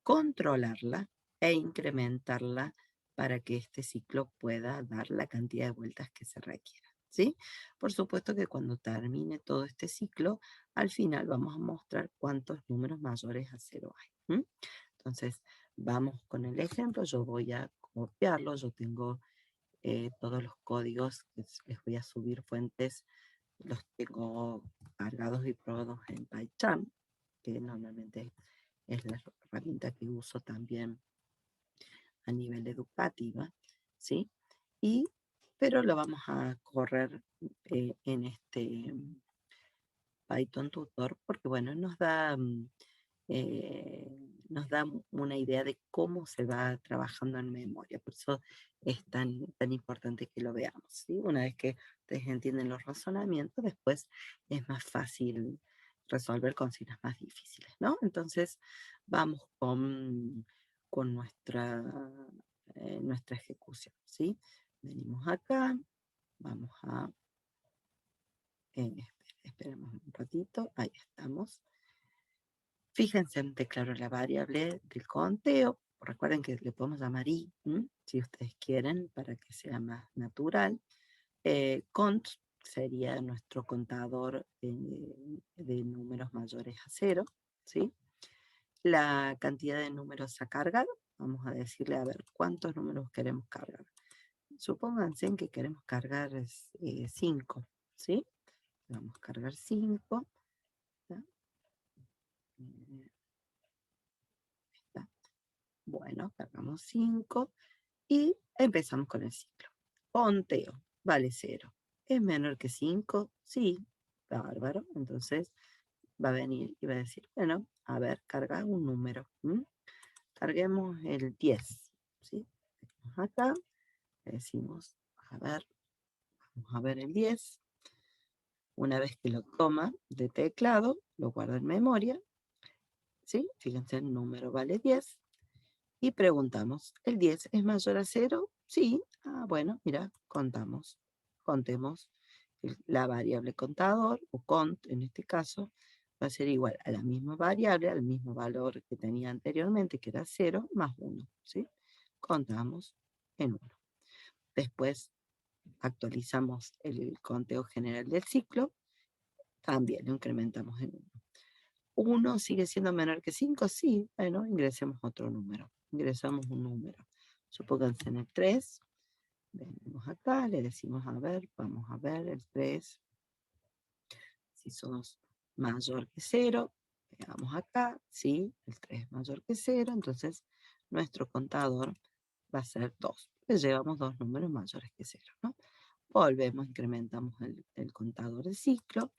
[SPEAKER 1] controlarla e incrementarla para que este ciclo pueda dar la cantidad de vueltas que se requiera, ¿sí? Por supuesto que cuando termine todo este ciclo, al final vamos a mostrar cuántos números mayores a cero hay. ¿M? Entonces, vamos con el ejemplo. Yo voy a copiarlo. Yo tengo todos los códigos que les voy a subir fuentes, los tengo cargados y probados en PyCharm, que normalmente es la herramienta que uso también a nivel educativa, ¿sí? Y, pero lo vamos a correr en este Python Tutor porque, bueno, eh, nos da una idea de cómo se va trabajando en memoria. Por eso es tan importante que lo veamos, ¿sí? Una vez que ustedes entienden los razonamientos, después es más fácil resolver consignas más difíciles, ¿no? Entonces, vamos con nuestra ejecución, ¿sí? Venimos acá, vamos a... esperemos un ratito, ahí estamos. Fíjense, declaro la variable del conteo, recuerden que le podemos llamar i, si ustedes quieren, para que sea más natural. Cont sería nuestro contador de números mayores a 0, ¿sí? La cantidad de números a cargar, vamos a decirle, a ver, ¿cuántos números queremos cargar? Supónganse que queremos cargar 5, ¿sí? Vamos a cargar 5. Bueno, cargamos 5 y empezamos con el ciclo. Conteo, vale 0. ¿Es menor que 5? Sí, bárbaro. Entonces va a venir y va a decir, bueno, a ver, carga un número. Carguemos el 10, ¿sí? Vamos acá, le decimos, vamos a ver el 10. Una vez que lo toma de teclado, lo guarda en memoria, ¿sí? Fíjense, el número vale 10. Y preguntamos, ¿el 10 es mayor a 0? Sí. Ah, bueno, mira, contemos. La variable contador, o cont en este caso, va a ser igual a la misma variable, al mismo valor que tenía anteriormente, que era 0, más 1, ¿sí? Contamos en 1. Después actualizamos el conteo general del ciclo, también lo incrementamos en 1. 1 sigue siendo menor que 5, sí, bueno, ingresemos otro número. Ingresamos un número. Supónganse en el 3. Venimos acá, le decimos, a ver, vamos a ver el 3. Si somos mayor que 0, veamos acá, sí, el 3 es mayor que 0, entonces nuestro contador va a ser 2. Le llevamos dos números mayores que 0, ¿no? Volvemos, incrementamos el contador de ciclo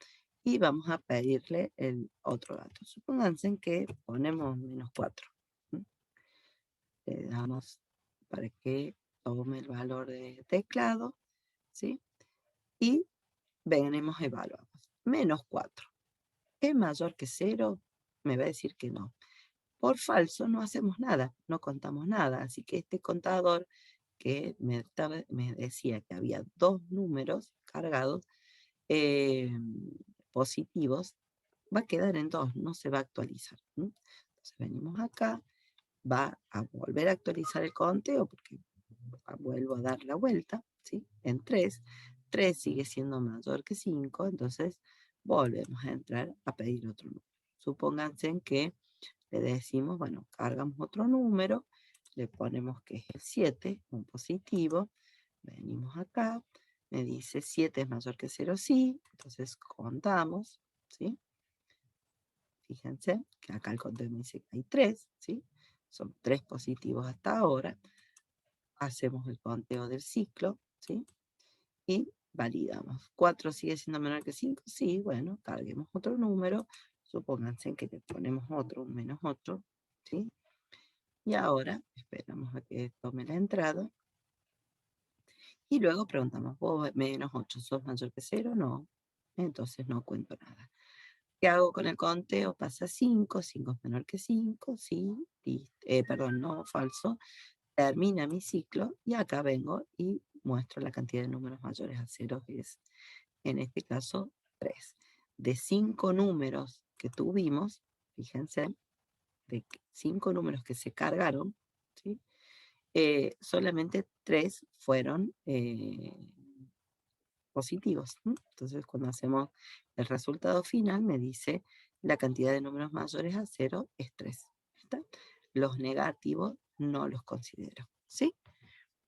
[SPEAKER 1] y vamos a pedirle el otro dato. Supónganse que ponemos -4. Le damos para que tome el valor de teclado, ¿sí? Y venimos, evaluamos. -4. ¿Es mayor que 0? Me va a decir que no. Por falso no hacemos nada, no contamos nada. Así que este contador que me decía que había dos números cargados, eh, positivos, va a quedar en 2, no se va a actualizar. Entonces venimos acá, va a volver a actualizar el conteo porque vuelvo a dar la vuelta, ¿sí? En 3. 3 sigue siendo mayor que 5, entonces volvemos a entrar a pedir otro número. Supónganse que le decimos, bueno, cargamos otro número, le ponemos que es el 7, un positivo, venimos acá, me dice 7 es mayor que 0, sí, entonces contamos, ¿sí? Fíjense que acá el conteo me dice que hay 3, ¿sí? Son 3 positivos hasta ahora. Hacemos el conteo del ciclo, ¿sí? Y validamos. 4 sigue siendo menor que 5, sí, bueno, carguemos otro número, supónganse que le ponemos otro, un menos otro, ¿sí? Y ahora esperamos a que tome la entrada y luego preguntamos, ¿vos -8 sos mayor que 0? No, entonces no cuento nada. ¿Qué hago con el conteo? Pasa 5, 5 es menor que 5, sí, perdón, no, falso. Termina mi ciclo y acá vengo y muestro la cantidad de números mayores a 0, que es en este caso 3. De 5 números que tuvimos, fíjense, de 5 números que se cargaron, ¿sí? Solamente 3 fueron positivos. Entonces, cuando hacemos el resultado final, me dice la cantidad de números mayores a 0 es 3. ¿Está? Los negativos no los considero. ¿Sí?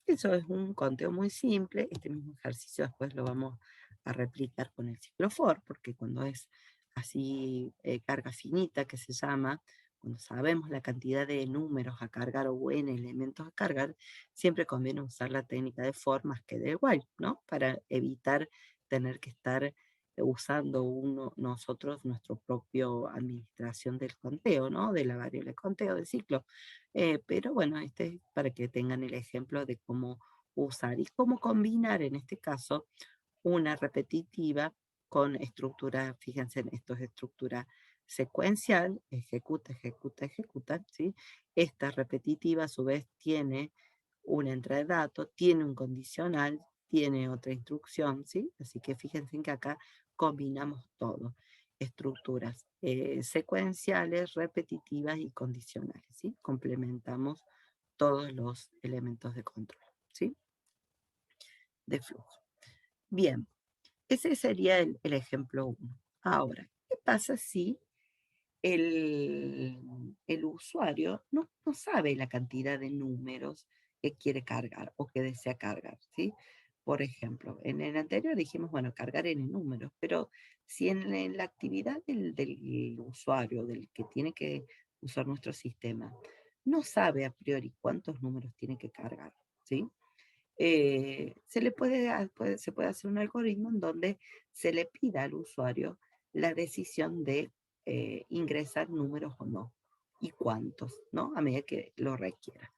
[SPEAKER 1] Eso es un conteo muy simple. Este mismo ejercicio después lo vamos a replicar con el ciclo for, porque cuando es así, carga finita, que se llama, cuando sabemos la cantidad de números a cargar o n elementos a cargar, siempre conviene usar la técnica de for más que de while, ¿no? Para evitar tener que estar usando nosotros nuestro propio administración del conteo, ¿no? De la variable conteo del ciclo. Pero bueno, este es para que tengan el ejemplo de cómo usar y cómo combinar en este caso una repetitiva con estructura. Fíjense, en esto es estructura secuencial, ejecuta, ejecuta, ejecuta, ¿sí? Esta repetitiva a su vez tiene una entrada de datos, tiene un condicional, tiene otra instrucción, ¿sí? Así que fíjense en que acá combinamos todo, estructuras secuenciales, repetitivas y condicionales, ¿sí? Complementamos todos los elementos de control, ¿sí? De flujo. Bien, ese sería el ejemplo uno. Ahora, ¿qué pasa si el usuario no sabe la cantidad de números que quiere cargar o que desea cargar, ¿sí? Por ejemplo, en el anterior dijimos, bueno, cargar n números, pero si en la actividad del usuario, del que tiene que usar nuestro sistema, no sabe a priori cuántos números tiene que cargar, ¿sí? Se puede hacer un algoritmo en donde se le pida al usuario la decisión de ingresar números o no, y cuántos, ¿no? A medida que lo requiera.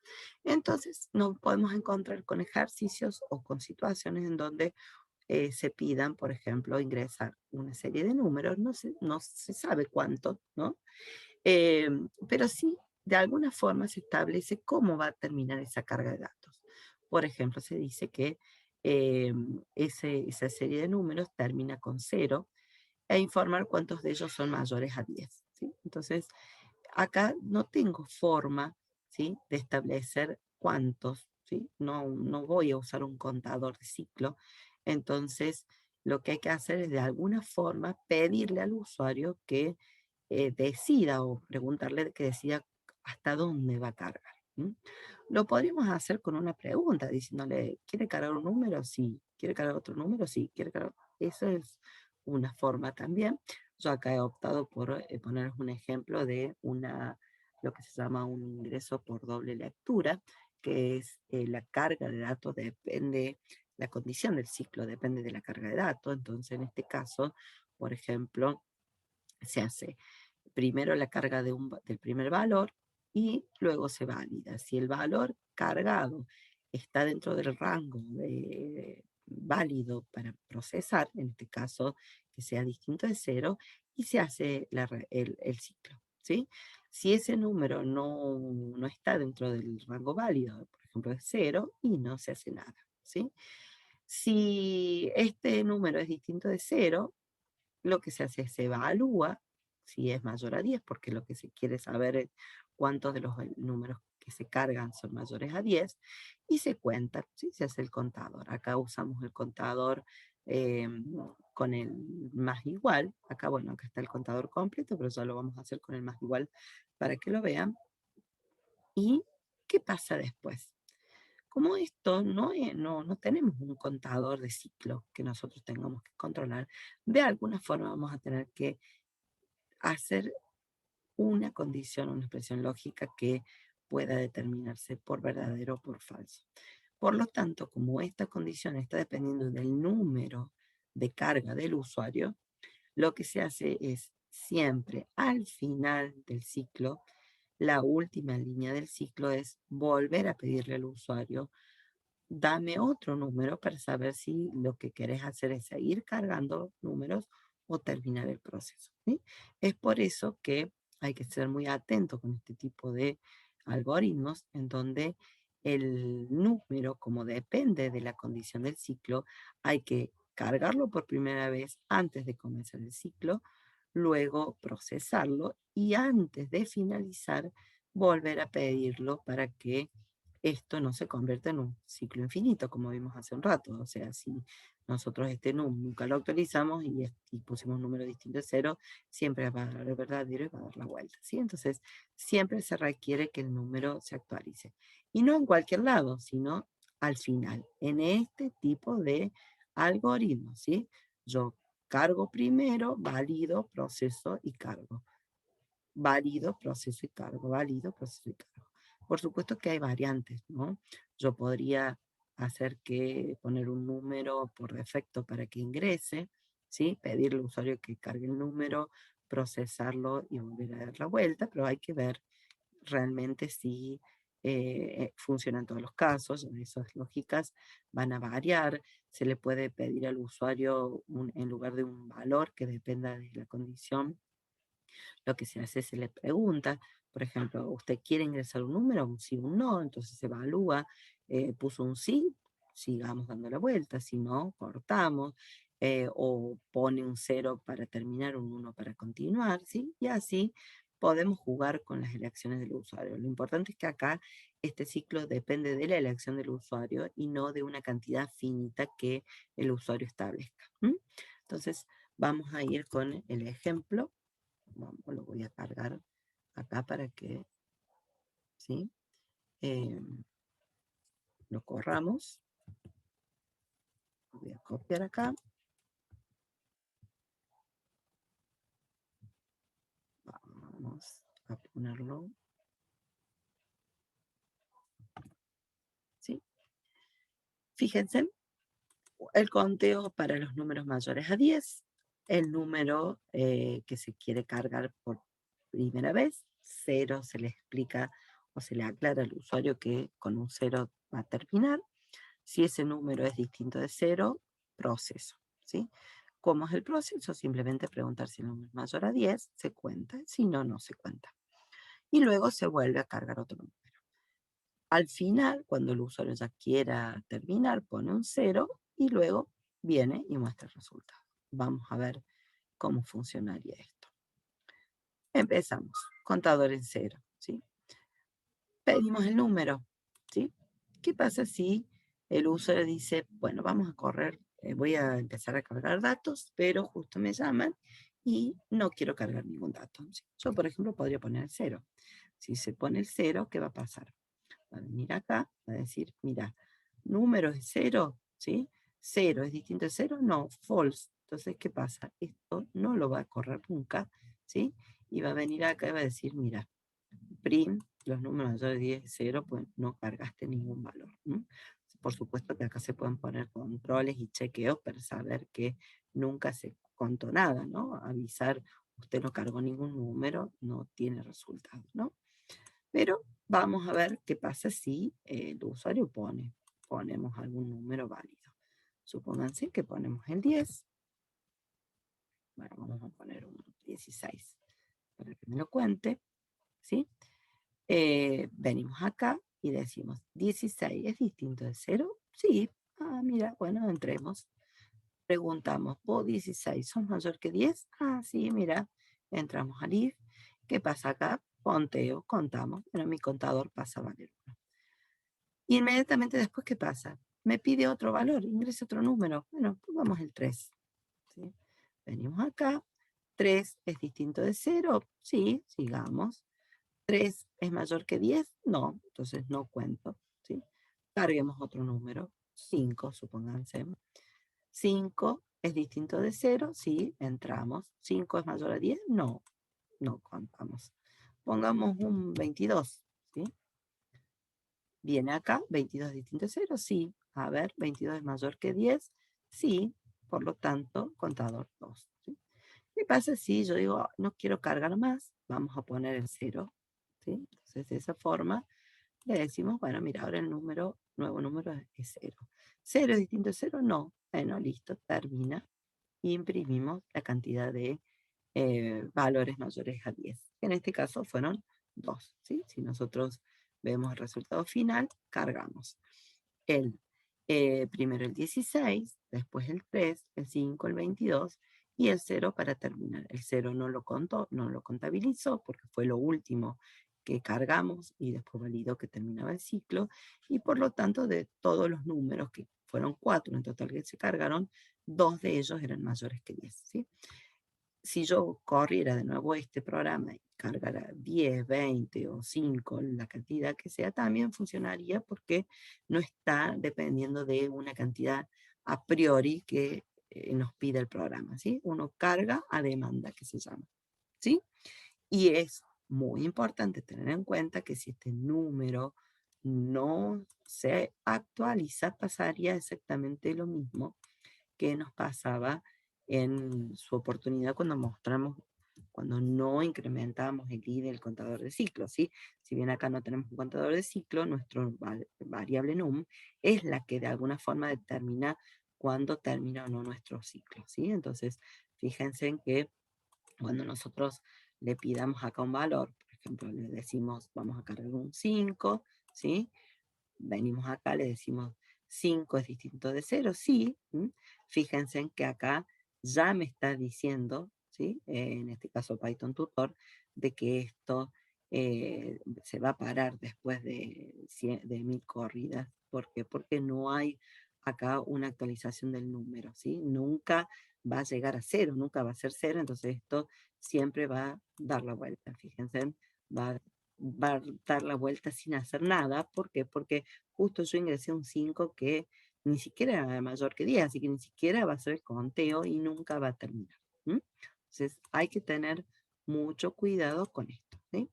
[SPEAKER 1] Entonces, nos podemos encontrar con ejercicios o con situaciones en donde se pidan, por ejemplo, ingresar una serie de números, no se sabe cuánto, ¿no? Eh, pero sí, de alguna forma se establece cómo va a terminar esa carga de datos. Por ejemplo, se dice que esa serie de números termina con cero e informar cuántos de ellos son mayores a 10, ¿sí? Entonces, acá no tengo forma, ¿sí?, de establecer cuántos, ¿sí? No voy a usar un contador de ciclo. Entonces, lo que hay que hacer es de alguna forma pedirle al usuario que decida o preguntarle que decida hasta dónde va a cargar. ¿M? Lo podríamos hacer con una pregunta, diciéndole, ¿quiere cargar un número? Sí. ¿Quiere cargar otro número? Sí. ¿Quiere cargar? Eso es una forma también. Yo acá he optado por poner un ejemplo de lo que se llama un ingreso por doble lectura, que es la carga de datos depende, la condición del ciclo depende de la carga de datos. Entonces, en este caso, por ejemplo, se hace primero la carga del primer valor y luego se valida. Si el valor cargado está dentro del rango válido para procesar, en este caso que sea distinto de cero, y se hace el ciclo, ¿sí? Si ese número no está dentro del rango válido, por ejemplo, es cero, y no se hace nada, ¿sí? Si este número es distinto de cero, lo que se hace es se evalúa si es mayor a 10, porque lo que se quiere saber es cuántos de los números que se cargan son mayores a 10, y se cuenta, ¿sí? Se hace el contador. Acá usamos el contador eh, con el más igual. Acá, bueno, acá está el contador completo, pero ya lo vamos a hacer con el más igual para que lo vean. ¿Y qué pasa después? Como esto no tenemos un contador de ciclo que nosotros tengamos que controlar, de alguna forma vamos a tener que hacer una condición, una expresión lógica que pueda determinarse por verdadero o por falso. Por lo tanto, como esta condición está dependiendo del número de carga del usuario, lo que se hace es siempre al final del ciclo, la última línea del ciclo es volver a pedirle al usuario, dame otro número para saber si lo que querés hacer es seguir cargando números o terminar el proceso, ¿sí? Es por eso que hay que ser muy atento con este tipo de algoritmos en donde el número, como depende de la condición del ciclo, hay que cargarlo por primera vez antes de comenzar el ciclo, luego procesarlo y antes de finalizar volver a pedirlo para que esto no se convierte en un ciclo infinito, como vimos hace un rato. O sea, si nosotros este nunca lo actualizamos y pusimos un número distinto de cero, siempre va a dar el verdadero y va a dar la vuelta, ¿sí? Entonces, siempre se requiere que el número se actualice. Y no en cualquier lado, sino al final, en este tipo de algoritmos, ¿sí? Yo cargo primero, valido, proceso y cargo. Válido, proceso y cargo, válido, proceso y cargo. Por supuesto que hay variantes, ¿no? Yo podría hacer que poner un número por defecto para que ingrese, ¿sí? Pedirle al usuario que cargue el número, procesarlo y volver a dar la vuelta, pero hay que ver realmente si funciona en todos los casos. Esas lógicas van a variar. Se le puede pedir al usuario en lugar de un valor que dependa de la condición, lo que se hace es se le pregunta, por ejemplo, ¿usted quiere ingresar un número? Un sí, un no, entonces se evalúa, puso un sí, sigamos dando la vuelta, si no, cortamos, o pone un cero para terminar, un uno para continuar, ¿sí? Y así podemos jugar con las elecciones del usuario. Lo importante es que acá este ciclo depende de la elección del usuario y no de una cantidad finita que el usuario establezca. Entonces, vamos a ir con el ejemplo. Vamos, lo voy a cargar acá para que, ¿sí? Lo corramos. Voy a copiar acá. Vamos a ponerlo. ¿Sí? Fíjense, el conteo para los números mayores a 10, el número que se quiere cargar por primera vez, 0 se le explica o se le aclara al usuario que con un 0 va a terminar. Si ese número es distinto de 0, proceso. ¿Sí? ¿Cómo es el proceso? Simplemente preguntar si el número es mayor a 10, se cuenta, si no, no se cuenta. Y luego se vuelve a cargar otro número. Al final, cuando el usuario ya quiera terminar, pone un 0 y luego viene y muestra el resultado. Vamos a ver cómo funcionaría esto. Empezamos. Contador en 0. ¿Sí? Pedimos el número. ¿Sí? ¿Qué pasa si el usuario dice, bueno, vamos a correr, voy a empezar a cargar datos, pero justo me llaman y no quiero cargar ningún dato? ¿Sí? Yo, por ejemplo, podría poner el 0. Si se pone el 0, ¿qué va a pasar? Va a venir acá, va a decir, mira, número es 0, ¿sí? 0 es distinto de 0, no, false. Entonces, ¿qué pasa? Esto no lo va a correr nunca, ¿sí? Y va a venir acá y va a decir, mira, print, los números mayores de 10 y 0, pues no cargaste ningún valor. Por supuesto que acá se pueden poner controles y chequeos para saber que nunca se contó nada, ¿no? Avisar, usted no cargó ningún número, no tiene resultado, ¿no? Pero vamos a ver qué pasa si el usuario ponemos algún número válido. Supónganse que ponemos el 10. Bueno, vamos a poner un 16 para que me lo cuente, ¿sí? Venimos acá y decimos, 16 es distinto de 0. Sí. Ah, mira, bueno, entremos. Preguntamos, ¿vos 16 sos mayor que 10? Ah, sí, mira, entramos al if. ¿Qué pasa acá? Conteo, contamos. Bueno, mi contador pasa a valer 1. Y inmediatamente después, ¿qué pasa? Me pide otro valor, ingresa otro número. Bueno, pongamos el 3. ¿Sí? Venimos acá. 3 es distinto de 0. Sí, sigamos. 3 es mayor que 10. No, entonces no cuento. ¿Sí? Carguemos otro número. 5, supónganse. 5 es distinto de 0. Sí, entramos. 5 es mayor a 10. No, no contamos. Pongamos un 22. ¿Sí? Viene acá, 22 distinto de 0, sí. A ver, 22 es mayor que 10, sí. Por lo tanto, contador 2. ¿Sí? ¿Qué pasa si yo digo, no quiero cargar más? Vamos a poner el 0. ¿Sí? Entonces, de esa forma, le decimos, bueno, mira, ahora el nuevo número es 0. ¿0 es distinto de 0? No. Bueno, listo, termina. Y imprimimos la cantidad de valores mayores a 10. En este caso fueron 2. ¿Sí? Si nosotros vemos el resultado final, cargamos primero el 16, después el 3, el 5, el 22 y el 0 para terminar. El 0 no lo contó, no lo contabilizó porque fue lo último que cargamos y después validó que terminaba el ciclo, y por lo tanto de todos los números, que fueron 4 en total que se cargaron, 2 de ellos eran mayores que 10. ¿Sí? Si yo corriera de nuevo este programa y cargara 10, 20 o 5, la cantidad que sea, también funcionaría porque no está dependiendo de una cantidad a priori que nos pide el programa, ¿sí? Uno carga a demanda, que se llama, ¿sí? Y es muy importante tener en cuenta que si este número no se actualiza, pasaría exactamente lo mismo que nos pasaba en su oportunidad cuando no incrementamos el I del contador de ciclo, ¿sí? Si bien acá no tenemos un contador de ciclo, nuestra variable num es la que de alguna forma determina cuándo termina o no nuestro ciclo, ¿sí? Entonces, fíjense en que cuando nosotros le pidamos acá un valor, por ejemplo, le decimos, vamos a cargar un 5, ¿sí? Venimos acá, le decimos 5 es distinto de 0, sí. Fíjense en que acá ya me está diciendo, ¿sí? En este caso Python Tutor, de que esto se va a parar después de 1000 corridas. ¿Por qué? Porque no hay acá una actualización del número, ¿sí? Nunca va a llegar a cero, nunca va a ser cero, entonces esto siempre va a dar la vuelta, fíjense, va, va a dar la vuelta sin hacer nada. ¿Por qué? Porque justo yo ingresé un 5 que ni siquiera era mayor que 10, así que ni siquiera va a ser el conteo y nunca va a terminar. ¿M? Entonces hay que tener mucho cuidado con esto, ¿sí?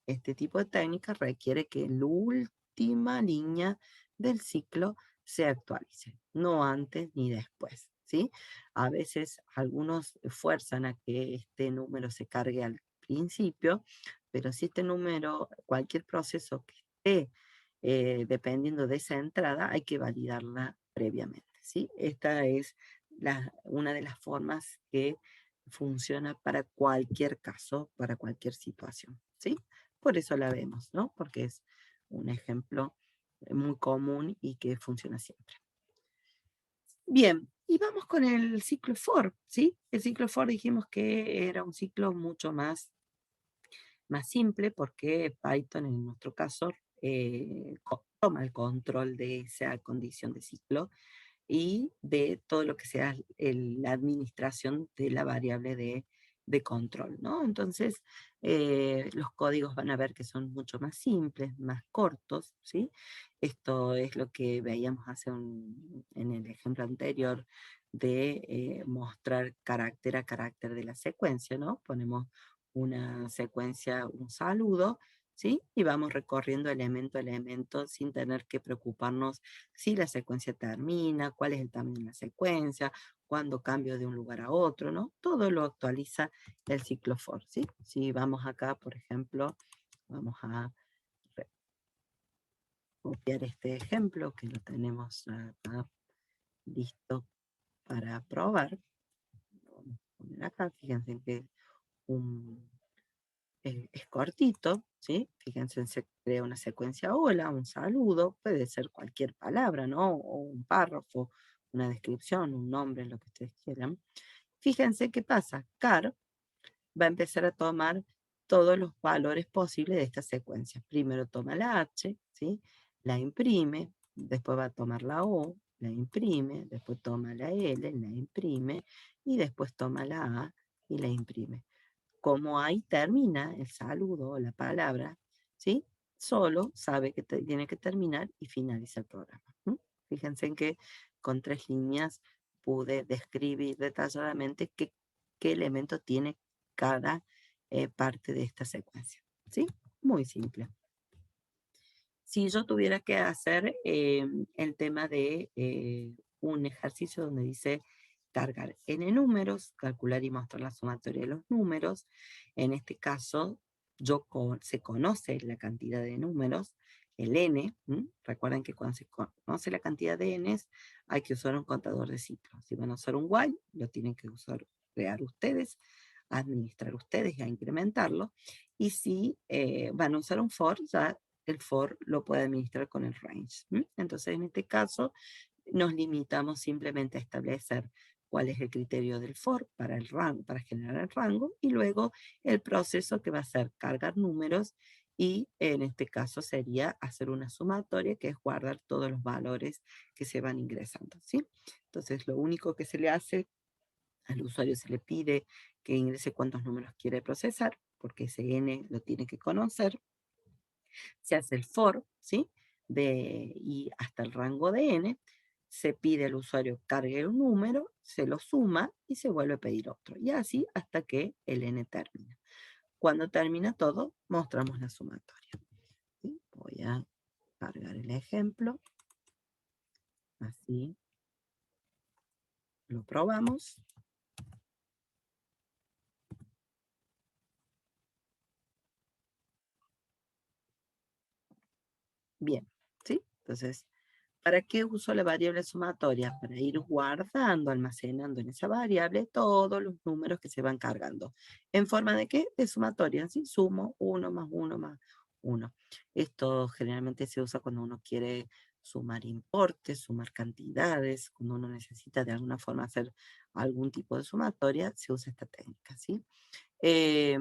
[SPEAKER 1] Este tipo de técnica requiere que la última línea del ciclo se actualice, no antes ni después, ¿sí? A veces algunos fuerzan a que este número se cargue al principio, pero si este número, cualquier proceso que esté dependiendo de esa entrada, hay que validarla previamente, ¿sí? Esta es una de las formas que funciona para cualquier caso, para cualquier situación, ¿sí? Por eso la vemos, ¿no? Porque es un ejemplo muy común y que funciona siempre. Bien, y vamos con el ciclo for, ¿sí? El ciclo for dijimos que era un ciclo mucho más simple porque Python en nuestro caso toma el control de esa condición de ciclo y de todo lo que sea la administración de la variable de control, ¿no? Entonces, los códigos van a ver que son mucho más simples, más cortos, ¿sí? Esto es lo que veíamos en el ejemplo anterior de mostrar carácter a carácter de la secuencia, ¿no? Ponemos una secuencia, un saludo, ¿sí? Y vamos recorriendo elemento a elemento sin tener que preocuparnos si la secuencia termina, cuál es el tamaño de la secuencia, cuándo cambio de un lugar a otro, ¿no? Todo lo actualiza el ciclo for, ¿sí? Si vamos acá, por ejemplo, vamos a copiar este ejemplo que lo tenemos acá listo para probar. Lo vamos a poner acá, fíjense que un, es cortito, ¿sí? Fíjense, se crea una secuencia hola, un saludo, puede ser cualquier palabra, ¿no? O un párrafo, una descripción, un nombre, lo que ustedes quieran. Fíjense qué pasa. Car va a empezar a tomar todos los valores posibles de esta secuencia. Primero toma la H, ¿sí? La imprime, después va a tomar la O, la imprime, después toma la L, la imprime, y después toma la A y la imprime. Como ahí termina el saludo o la palabra, ¿sí? Solo sabe que tiene que terminar y finaliza el programa. ¿M? Fíjense en que con 3 líneas pude describir detalladamente qué elemento tiene cada parte de esta secuencia, ¿sí? Muy simple. Si yo tuviera que hacer el tema de un ejercicio donde dice cargar n números, calcular y mostrar la sumatoria de los números, en este caso se conoce la cantidad de números, el n, recuerden que cuando se conoce la cantidad de n's hay que usar un contador de ciclos. Si van a usar un while, lo tienen que crear ustedes, administrar ustedes y a incrementarlo. Y si van a usar un for, ya el for lo puede administrar con el range. Entonces, en este caso, nos limitamos simplemente a establecer cuál es el criterio del for para el rango, para generar el rango, y luego el proceso que va a ser cargar números y en este caso sería hacer una sumatoria, que es guardar todos los valores que se van ingresando, ¿sí? Entonces, lo único que se le hace al usuario, se le pide que ingrese cuántos números quiere procesar, porque ese n lo tiene que conocer. Se hace el for, ¿sí? Y hasta el rango de n, se pide al usuario cargue un número, se lo suma y se vuelve a pedir otro. Y así hasta que el n termina. Cuando termina todo, mostramos la sumatoria. ¿Sí? Voy a cargar el ejemplo. Así lo probamos. Bien, ¿sí? Entonces, ¿para qué uso la variable sumatoria? Para ir guardando, almacenando en esa variable todos los números que se van cargando. ¿En forma de qué? De sumatoria, ¿sí? Sumo 1 más 1 más 1. Esto generalmente se usa cuando uno quiere sumar importes, sumar cantidades, cuando uno necesita de alguna forma hacer algún tipo de sumatoria, se usa esta técnica, ¿sí? Eh,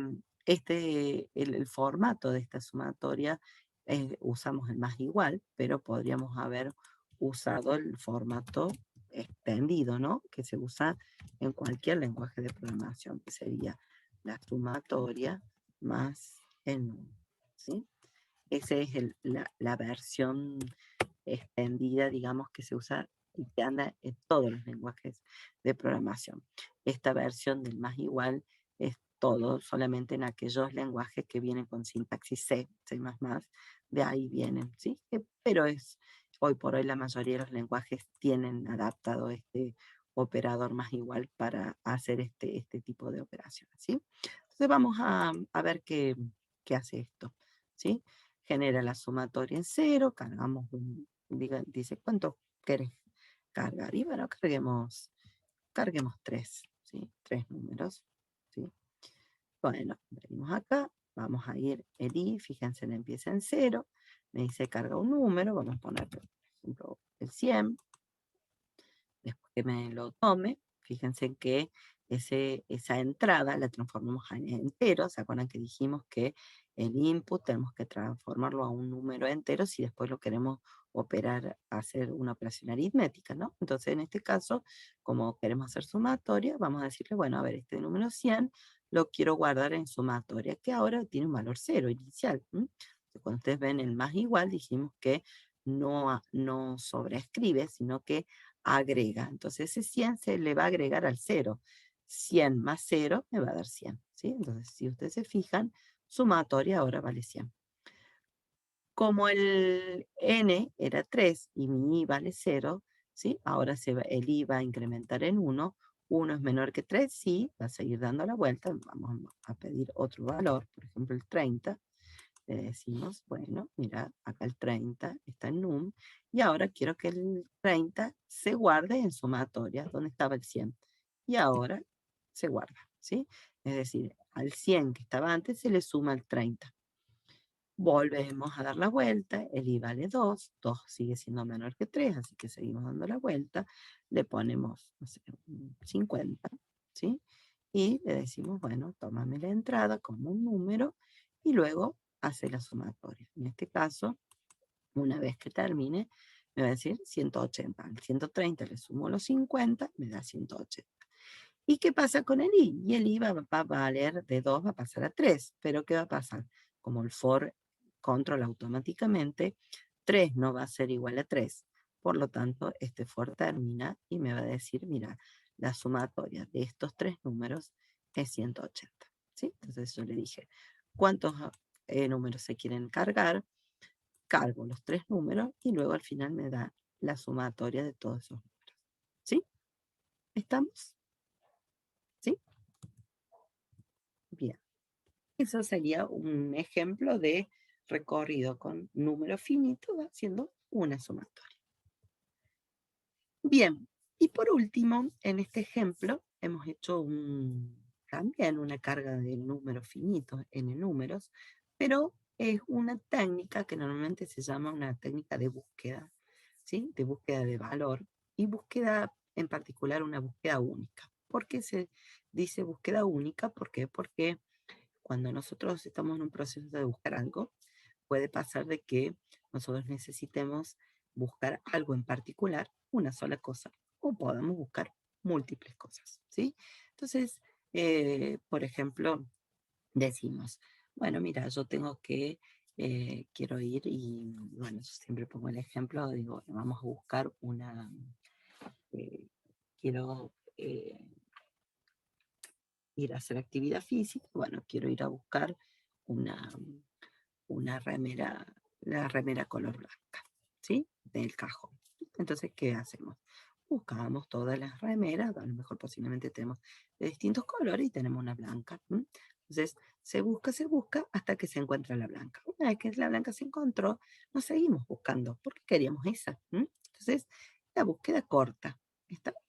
[SPEAKER 1] el formato de esta sumatoria, usamos el más igual, pero podríamos haber usado el formato extendido, ¿no? Que se usa en cualquier lenguaje de programación, que sería la sumatoria más el número, ¿sí? Esa es la versión extendida, digamos, que se usa y que anda en todos los lenguajes de programación. Esta versión del más igual es todo solamente en aquellos lenguajes que vienen con sintaxis C, C++, de ahí vienen, ¿sí? Pero hoy por hoy la mayoría de los lenguajes tienen adaptado este operador más igual para hacer este tipo de operaciones, ¿sí? Entonces vamos a ver qué hace esto, ¿sí? Genera la sumatoria en cero, cargamos dice, ¿cuánto querés cargar? Y bueno, carguemos tres, ¿sí? Tres números, ¿sí? Bueno, venimos acá, vamos a ir el i, fíjense, empieza en cero, me dice carga un número, vamos a poner, por ejemplo, el 100, después que me lo tome, fíjense que esa entrada la transformamos en entero. ¿Se acuerdan que dijimos que el input tenemos que transformarlo a un número entero si después lo queremos operar, hacer una operación aritmética, ¿no? Entonces, en este caso, como queremos hacer sumatoria, vamos a decirle, bueno, a ver, este número 100 lo quiero guardar en sumatoria, que ahora tiene un valor cero inicial. Cuando ustedes ven el más igual, dijimos que no sobreescribe, sino que agrega. Entonces ese 100 se le va a agregar al 0. 100 más 0 me va a dar 100. ¿Sí? Entonces, si ustedes se fijan, sumatoria ahora vale 100. Como el n era 3 y mi i vale 0, ¿sí? Ahora el i va a incrementar en 1. 1 es menor que 3, sí, va a seguir dando la vuelta. Vamos a pedir otro valor, por ejemplo el 30. Le decimos, bueno, mira, acá el 30 está en num, y ahora quiero que el 30 se guarde en sumatoria, donde estaba el 100. Y ahora se guarda, ¿sí? Es decir, al 100 que estaba antes se le suma el 30. Volvemos a dar la vuelta, el i vale 2, 2 sigue siendo menor que 3, así que seguimos dando la vuelta, le ponemos, no sé, 50, ¿sí? Y le decimos, bueno, tómame la entrada como un número y luego hace la sumatoria. En este caso, una vez que termine, me va a decir 180. Al 130 le sumo los 50, me da 180. ¿Y qué pasa con el i? Y el i va a valer de 2, va a pasar a 3. Pero ¿qué va a pasar? Como el for controla automáticamente, 3 no va a ser igual a 3. Por lo tanto, este for termina y me va a decir, mira, la sumatoria de estos tres números es 180. ¿Sí? Entonces yo le dije, ¿cuántos números se quieren cargar? Cargo los tres números y luego al final me da la sumatoria de todos esos números. ¿Sí? ¿Estamos? ¿Sí? Bien. Eso sería un ejemplo de recorrido con número finito haciendo una sumatoria. Bien, y por último, en este ejemplo hemos hecho también una carga de números finitos en números, pero es una técnica que normalmente se llama una técnica de búsqueda, ¿sí? De búsqueda de valor y búsqueda, en particular, una búsqueda única. ¿Por qué se dice búsqueda única? ¿Por qué? Porque cuando nosotros estamos en un proceso de buscar algo, puede pasar de que nosotros necesitemos buscar algo en particular, una sola cosa, o podamos buscar múltiples cosas, ¿sí? Entonces, por ejemplo, decimos, bueno, mira, yo quiero ir y, bueno, yo siempre pongo el ejemplo, digo, bueno, vamos a buscar eh, quiero ir a hacer actividad física, bueno, quiero ir a buscar una, una remera, la remera color blanca, ¿sí? Del cajón. Entonces, ¿qué hacemos? Buscamos todas las remeras, a lo mejor posiblemente tenemos de distintos colores y tenemos una blanca. Entonces, se busca hasta que se encuentra la blanca. Una vez que la blanca se encontró, nos seguimos buscando porque queríamos esa. Entonces, la búsqueda corta.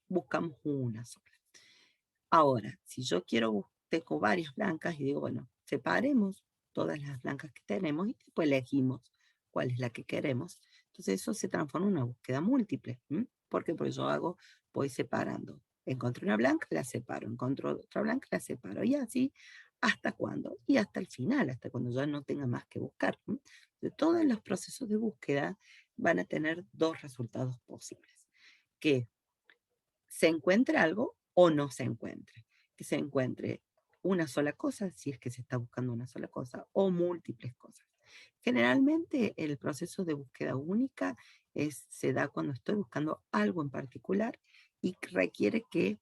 [SPEAKER 1] Buscamos una sola. Ahora, si yo tengo varias blancas y digo, bueno, separemos todas las blancas que tenemos y después elegimos cuál es la que queremos. Entonces eso se transforma en una búsqueda múltiple. ¿Por qué? Porque voy separando. Encontré una blanca, la separo. Encontré otra blanca, la separo. Y así, ¿hasta cuándo? Y hasta el final, hasta cuando ya no tenga más que buscar. De todos los procesos de búsqueda van a tener dos resultados posibles. Que se encuentre algo o no se encuentre. Que se encuentre una sola cosa, si es que se está buscando una sola cosa, o múltiples cosas. Generalmente el proceso de búsqueda única se da cuando estoy buscando algo en particular y requiere que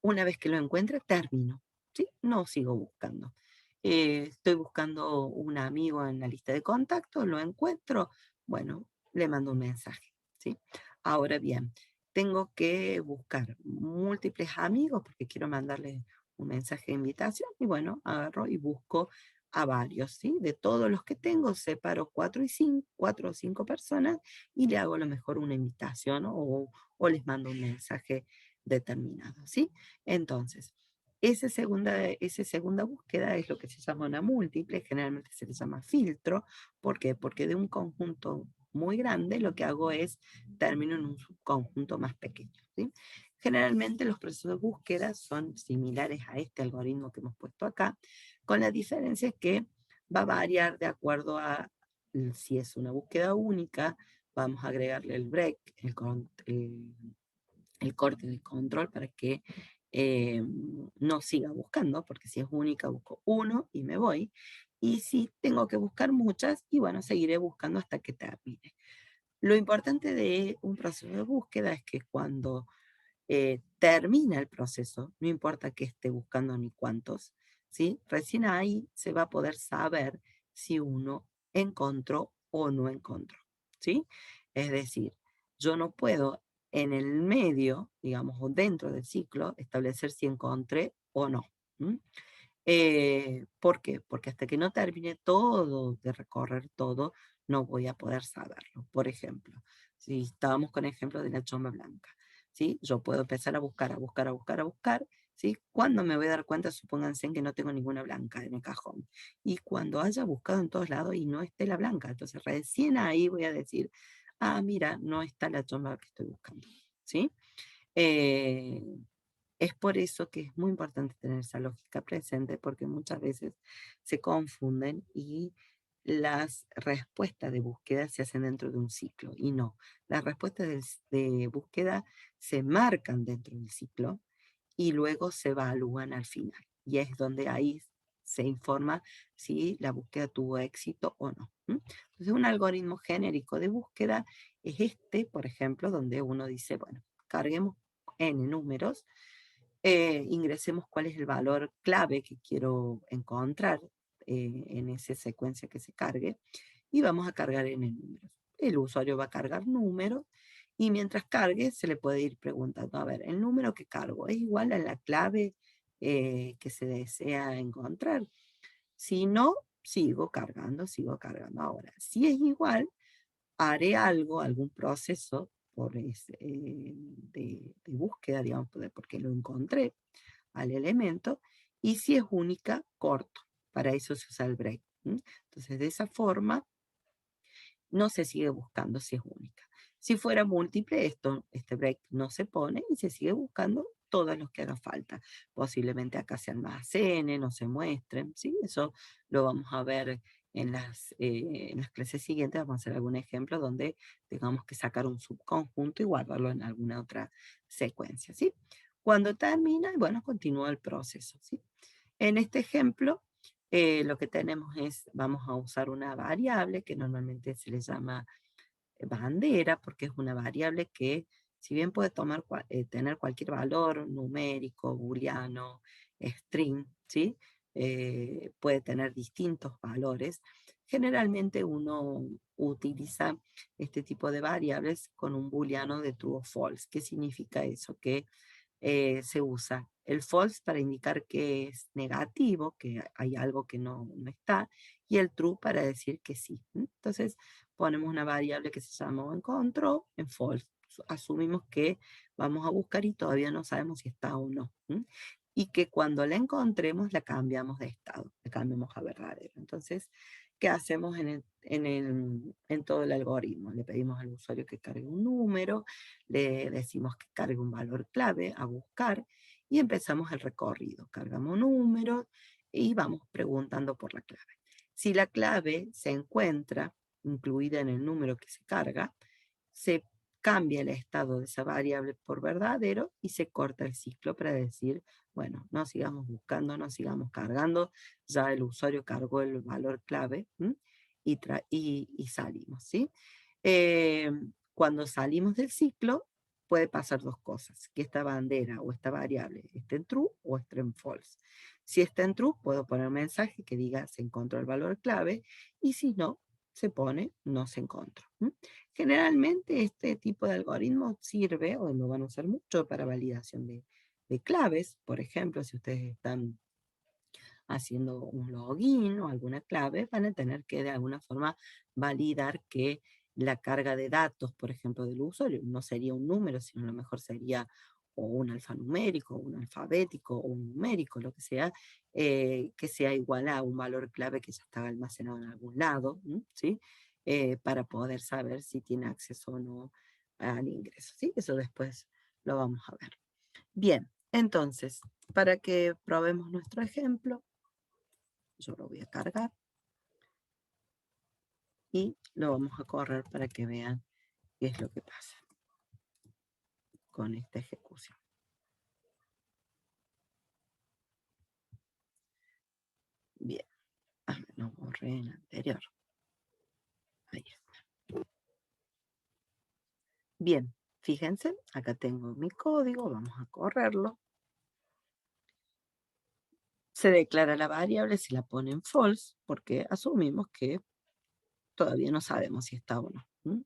[SPEAKER 1] una vez que lo encuentre, termino, ¿sí? No sigo buscando. Estoy buscando un amigo en la lista de contactos, lo encuentro, bueno, le mando un mensaje, ¿sí? Ahora bien, tengo que buscar múltiples amigos porque quiero mandarle un mensaje de invitación y bueno, agarro y busco a varios, ¿sí? De todos los que tengo, separo cuatro o cinco personas y le hago a lo mejor una invitación o les mando un mensaje determinado, ¿sí? Entonces, esa segunda búsqueda es lo que se llama una múltiple, generalmente se le llama filtro. ¿Por qué? Porque de un conjunto muy grande lo que hago es termino en un subconjunto más pequeño, ¿sí? Generalmente los procesos de búsqueda son similares a este algoritmo que hemos puesto acá, con la diferencia que va a variar de acuerdo a si es una búsqueda única, vamos a agregarle el break, el corte de control para que no siga buscando, porque si es única busco uno y me voy, y si tengo que buscar muchas, y bueno, seguiré buscando hasta que termine. Lo importante de un proceso de búsqueda es que cuando termina el proceso, no importa que esté buscando ni cuántos, ¿sí? Recién ahí se va a poder saber si uno encontró o no encontró, ¿sí? Es decir, yo no puedo en el medio, digamos, o dentro del ciclo, establecer si encontré o no. ¿M? ¿Por qué? Porque hasta que no termine todo, de recorrer todo, no voy a poder saberlo. Por ejemplo, si estábamos con el ejemplo de la chomba blanca, ¿sí? Yo puedo empezar a buscar, a buscar, a buscar, a buscar, ¿sí? ¿Cuándo me voy a dar cuenta? Supónganse que no tengo ninguna blanca en el cajón. Y cuando haya buscado en todos lados y no esté la blanca, entonces recién ahí voy a decir, ah, mira, no está la chomba que estoy buscando, ¿sí? Eh, es por eso que es muy importante tener esa lógica presente, porque muchas veces se confunden y las respuestas de búsqueda se hacen dentro de un ciclo, y no. Las respuestas de búsqueda se marcan dentro del ciclo y luego se evalúan al final. Y es donde ahí se informa si la búsqueda tuvo éxito o no. Entonces, un algoritmo genérico de búsqueda es este, por ejemplo, donde uno dice, bueno, carguemos n números, ingresemos cuál es el valor clave que quiero encontrar en esa secuencia que se cargue y vamos a cargar n números. El usuario va a cargar números y mientras cargue se le puede ir preguntando, a ver, el número que cargo es igual a la clave que se desea encontrar. Si no, sigo cargando, sigo cargando. Ahora, si es igual, haré algo, algún proceso de búsqueda, digamos, porque lo encontré al elemento, y si es única, corto. Para eso se usa el break. Entonces, de esa forma, no se sigue buscando si es única. Si fuera múltiple, este break no se pone y se sigue buscando todos los que haga falta. Posiblemente acá se almacenen o se muestren, ¿sí? Eso lo vamos a ver en las clases siguientes. Vamos a hacer algún ejemplo donde tengamos que sacar un subconjunto y guardarlo en alguna otra secuencia, ¿sí? Cuando termina, bueno, continúa el proceso, ¿sí? En este ejemplo, lo que tenemos es, vamos a usar una variable que normalmente se le llama bandera, porque es una variable que, si bien puede tener cualquier valor numérico, booleano, string, ¿sí? Puede tener distintos valores. Generalmente uno utiliza este tipo de variables con un booleano de true o false. ¿Qué significa eso? Que se usa el false para indicar que es negativo, que hay algo que no está, y el true para decir que sí. Entonces ponemos una variable que se llama encontró en false. Asumimos que vamos a buscar y todavía no sabemos si está o no. y que cuando la encontremos la cambiamos de estado, la cambiamos a verdadero. Entonces, ¿qué hacemos en todo el algoritmo? Le pedimos al usuario que cargue un número, le decimos que cargue un valor clave a buscar y empezamos el recorrido. Cargamos números y vamos preguntando por la clave. Si la clave se encuentra incluida en el número que se carga, se cambia el estado de esa variable por verdadero y se corta el ciclo para decir, bueno, no sigamos buscando, no sigamos cargando, ya el usuario cargó el valor clave y salimos, ¿sí? Eh, Cuando salimos del ciclo, puede pasar dos cosas, que esta bandera o esta variable esté en true o esté en false. Si está en true, puedo poner un mensaje que diga se encontró el valor clave, y si no, se pone no se encontró. Generalmente este tipo de algoritmo sirve, o lo van a usar mucho para validación de claves. Por ejemplo, si ustedes están haciendo un login o alguna clave, van a tener que de alguna forma validar que la carga de datos, por ejemplo, del usuario, no sería un número, sino a lo mejor sería o un alfanumérico, o un alfabético, o un numérico, lo que sea igual a un valor clave que ya estaba almacenado en algún lado, ¿sí? Para poder saber si tiene acceso o no al ingreso, ¿sí? Eso después lo vamos a ver. Bien, entonces, para que probemos nuestro ejemplo, yo lo voy a cargar y lo vamos a correr para que vean qué es lo que pasa con esta ejecución. Bien, no borré el anterior. Ahí está. Bien, fíjense, acá tengo mi código, vamos a correrlo. Se declara la variable, si la pone en false, porque asumimos que todavía no sabemos si está o no.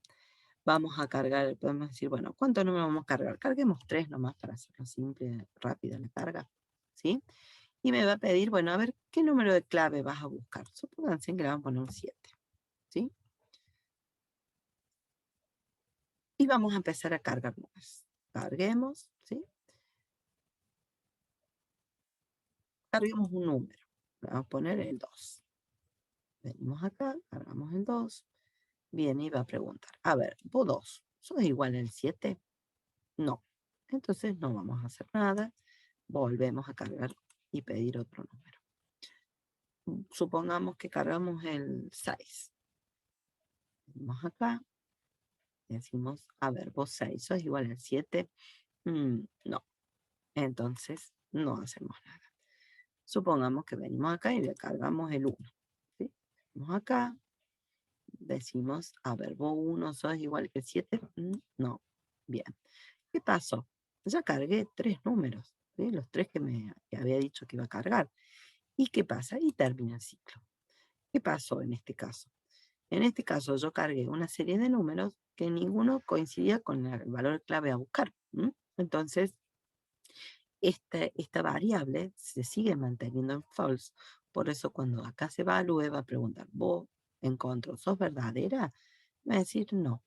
[SPEAKER 1] Vamos a cargar, podemos decir, bueno, ¿cuántos números vamos a cargar? Carguemos 3 nomás para hacerlo simple, rápida la carga, ¿sí? Y me va a pedir, bueno, a ver, ¿qué número de clave vas a buscar? Supónganse que le vamos a poner un 7, ¿sí? Y vamos a empezar a cargar números. Carguemos, ¿sí? Carguemos un número. Le vamos a poner el 2. Venimos acá, cargamos el 2. Viene y va a preguntar, a ver, vos 2, ¿sos igual al 7? No. Entonces no vamos a hacer nada. Volvemos a cargar y pedir otro número. Supongamos que cargamos el 6. Venimos acá, decimos, a ver, vos 6, ¿sos igual al 7? No. Entonces no hacemos nada. Supongamos que venimos acá y le cargamos el 1. ¿Sí? Venimos acá, decimos, a ver, vos 1 sos igual que 7. No. Bien. ¿Qué pasó? Ya cargué 3 números, ¿sí? Los 3 que había dicho que iba a cargar. ¿Y qué pasa? Y termina el ciclo. ¿Qué pasó en este caso? En este caso yo cargué una serie de números que ninguno coincidía con el valor clave a buscar. Entonces, esta variable se sigue manteniendo en false. Por eso cuando acá se evalúe va a preguntar, ¿vos encontró, sos verdadera? Me va a decir no.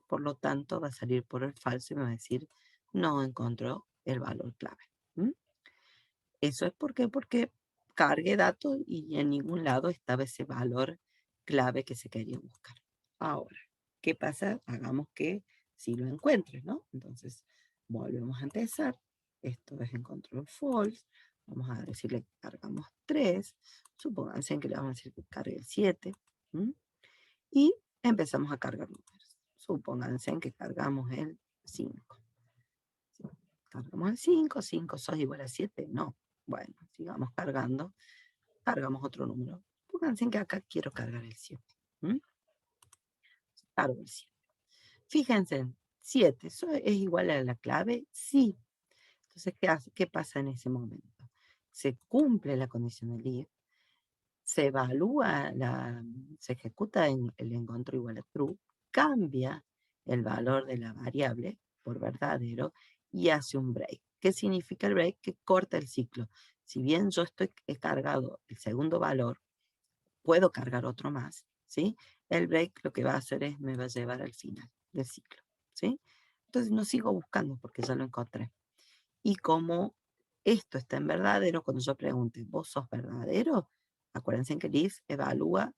[SPEAKER 1] Por lo tanto va a salir por el falso y me va a decir no encontró el valor clave. Eso es porque cargué datos y en ningún lado estaba ese valor clave que se quería buscar. Ahora, ¿qué pasa? Hagamos que si lo encuentres, ¿no? Entonces, volvemos a empezar. Esto es en control false. Vamos a decirle que cargamos 3. Supónganse que le vamos a decir que cargue el 7. Y empezamos a cargar números. Supónganse que cargamos el 5. Cargamos el 5. 5 sos igual a 7. No. Bueno, sigamos cargando. Cargamos otro número. Pónganse que acá quiero cargar el 7. Cargo el 7. Fíjense, 7, ¿eso es igual a la clave? Sí. Entonces, ¿qué pasa en ese momento? Se cumple la condición del if, se evalúa, se ejecuta el encuentro igual a true, cambia el valor de la variable por verdadero y hace un break. ¿Qué significa el break? Que corta el ciclo. Si bien yo he cargado el segundo valor, puedo cargar otro más, ¿sí? El break lo que va a hacer es me va a llevar al final del ciclo, ¿sí? Entonces no sigo buscando porque ya lo encontré. Y como esto está en verdadero, cuando yo pregunte, ¿vos sos verdadero? Acuérdense que el if evalúa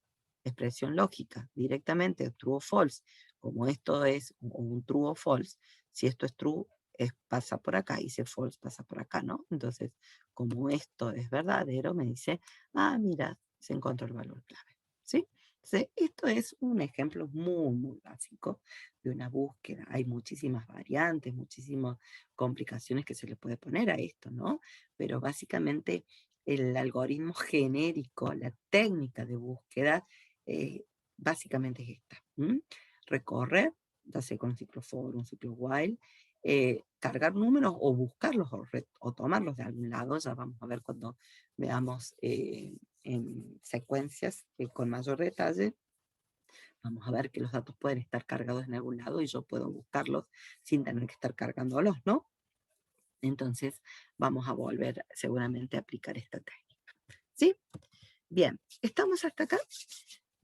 [SPEAKER 1] expresión lógica directamente, true o false. Como esto es un true o false, si esto es true, pasa por acá, y si es false, pasa por acá, ¿no? Entonces, como esto es verdadero, me dice, ah, mira, se encontró el valor clave, ¿sí? Entonces, esto es un ejemplo muy, muy básico de una búsqueda. Hay muchísimas variantes, muchísimas complicaciones que se le puede poner a esto, ¿no? Pero básicamente el algoritmo genérico, la técnica de búsqueda, eh, básicamente es esta. Recorrer, ya sea con un ciclo for, un ciclo while, cargar números o buscarlos o tomarlos de algún lado, ya vamos a ver cuando veamos en secuencias con mayor detalle. Vamos a ver que los datos pueden estar cargados en algún lado y yo puedo buscarlos sin tener que estar cargándolos, ¿no? Entonces vamos a volver seguramente a aplicar esta técnica. ¿Sí? Bien, ¿estamos hasta acá?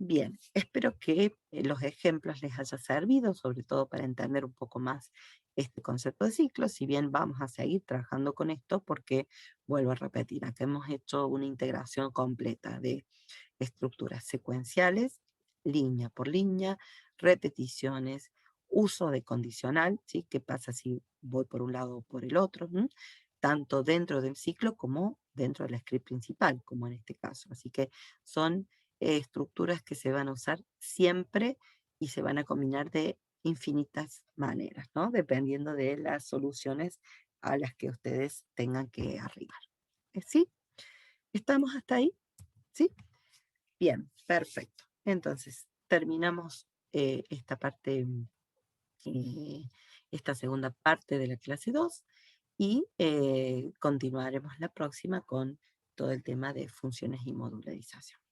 [SPEAKER 1] Bien, espero que los ejemplos les haya servido, sobre todo para entender un poco más este concepto de ciclo, si bien vamos a seguir trabajando con esto porque, vuelvo a repetir, acá hemos hecho una integración completa de estructuras secuenciales, línea por línea, repeticiones, uso de condicional, ¿sí? ¿Qué pasa si voy por un lado o por el otro? Tanto dentro del ciclo como dentro del script principal, como en este caso. Así que son estructuras que se van a usar siempre y se van a combinar de infinitas maneras, ¿no? Dependiendo de las soluciones a las que ustedes tengan que arribar. ¿Sí? ¿Estamos hasta ahí? ¿Sí? Bien, perfecto. Entonces, terminamos esta parte, eh, esta segunda parte de la clase 2 y continuaremos la próxima con todo el tema de funciones y modularización.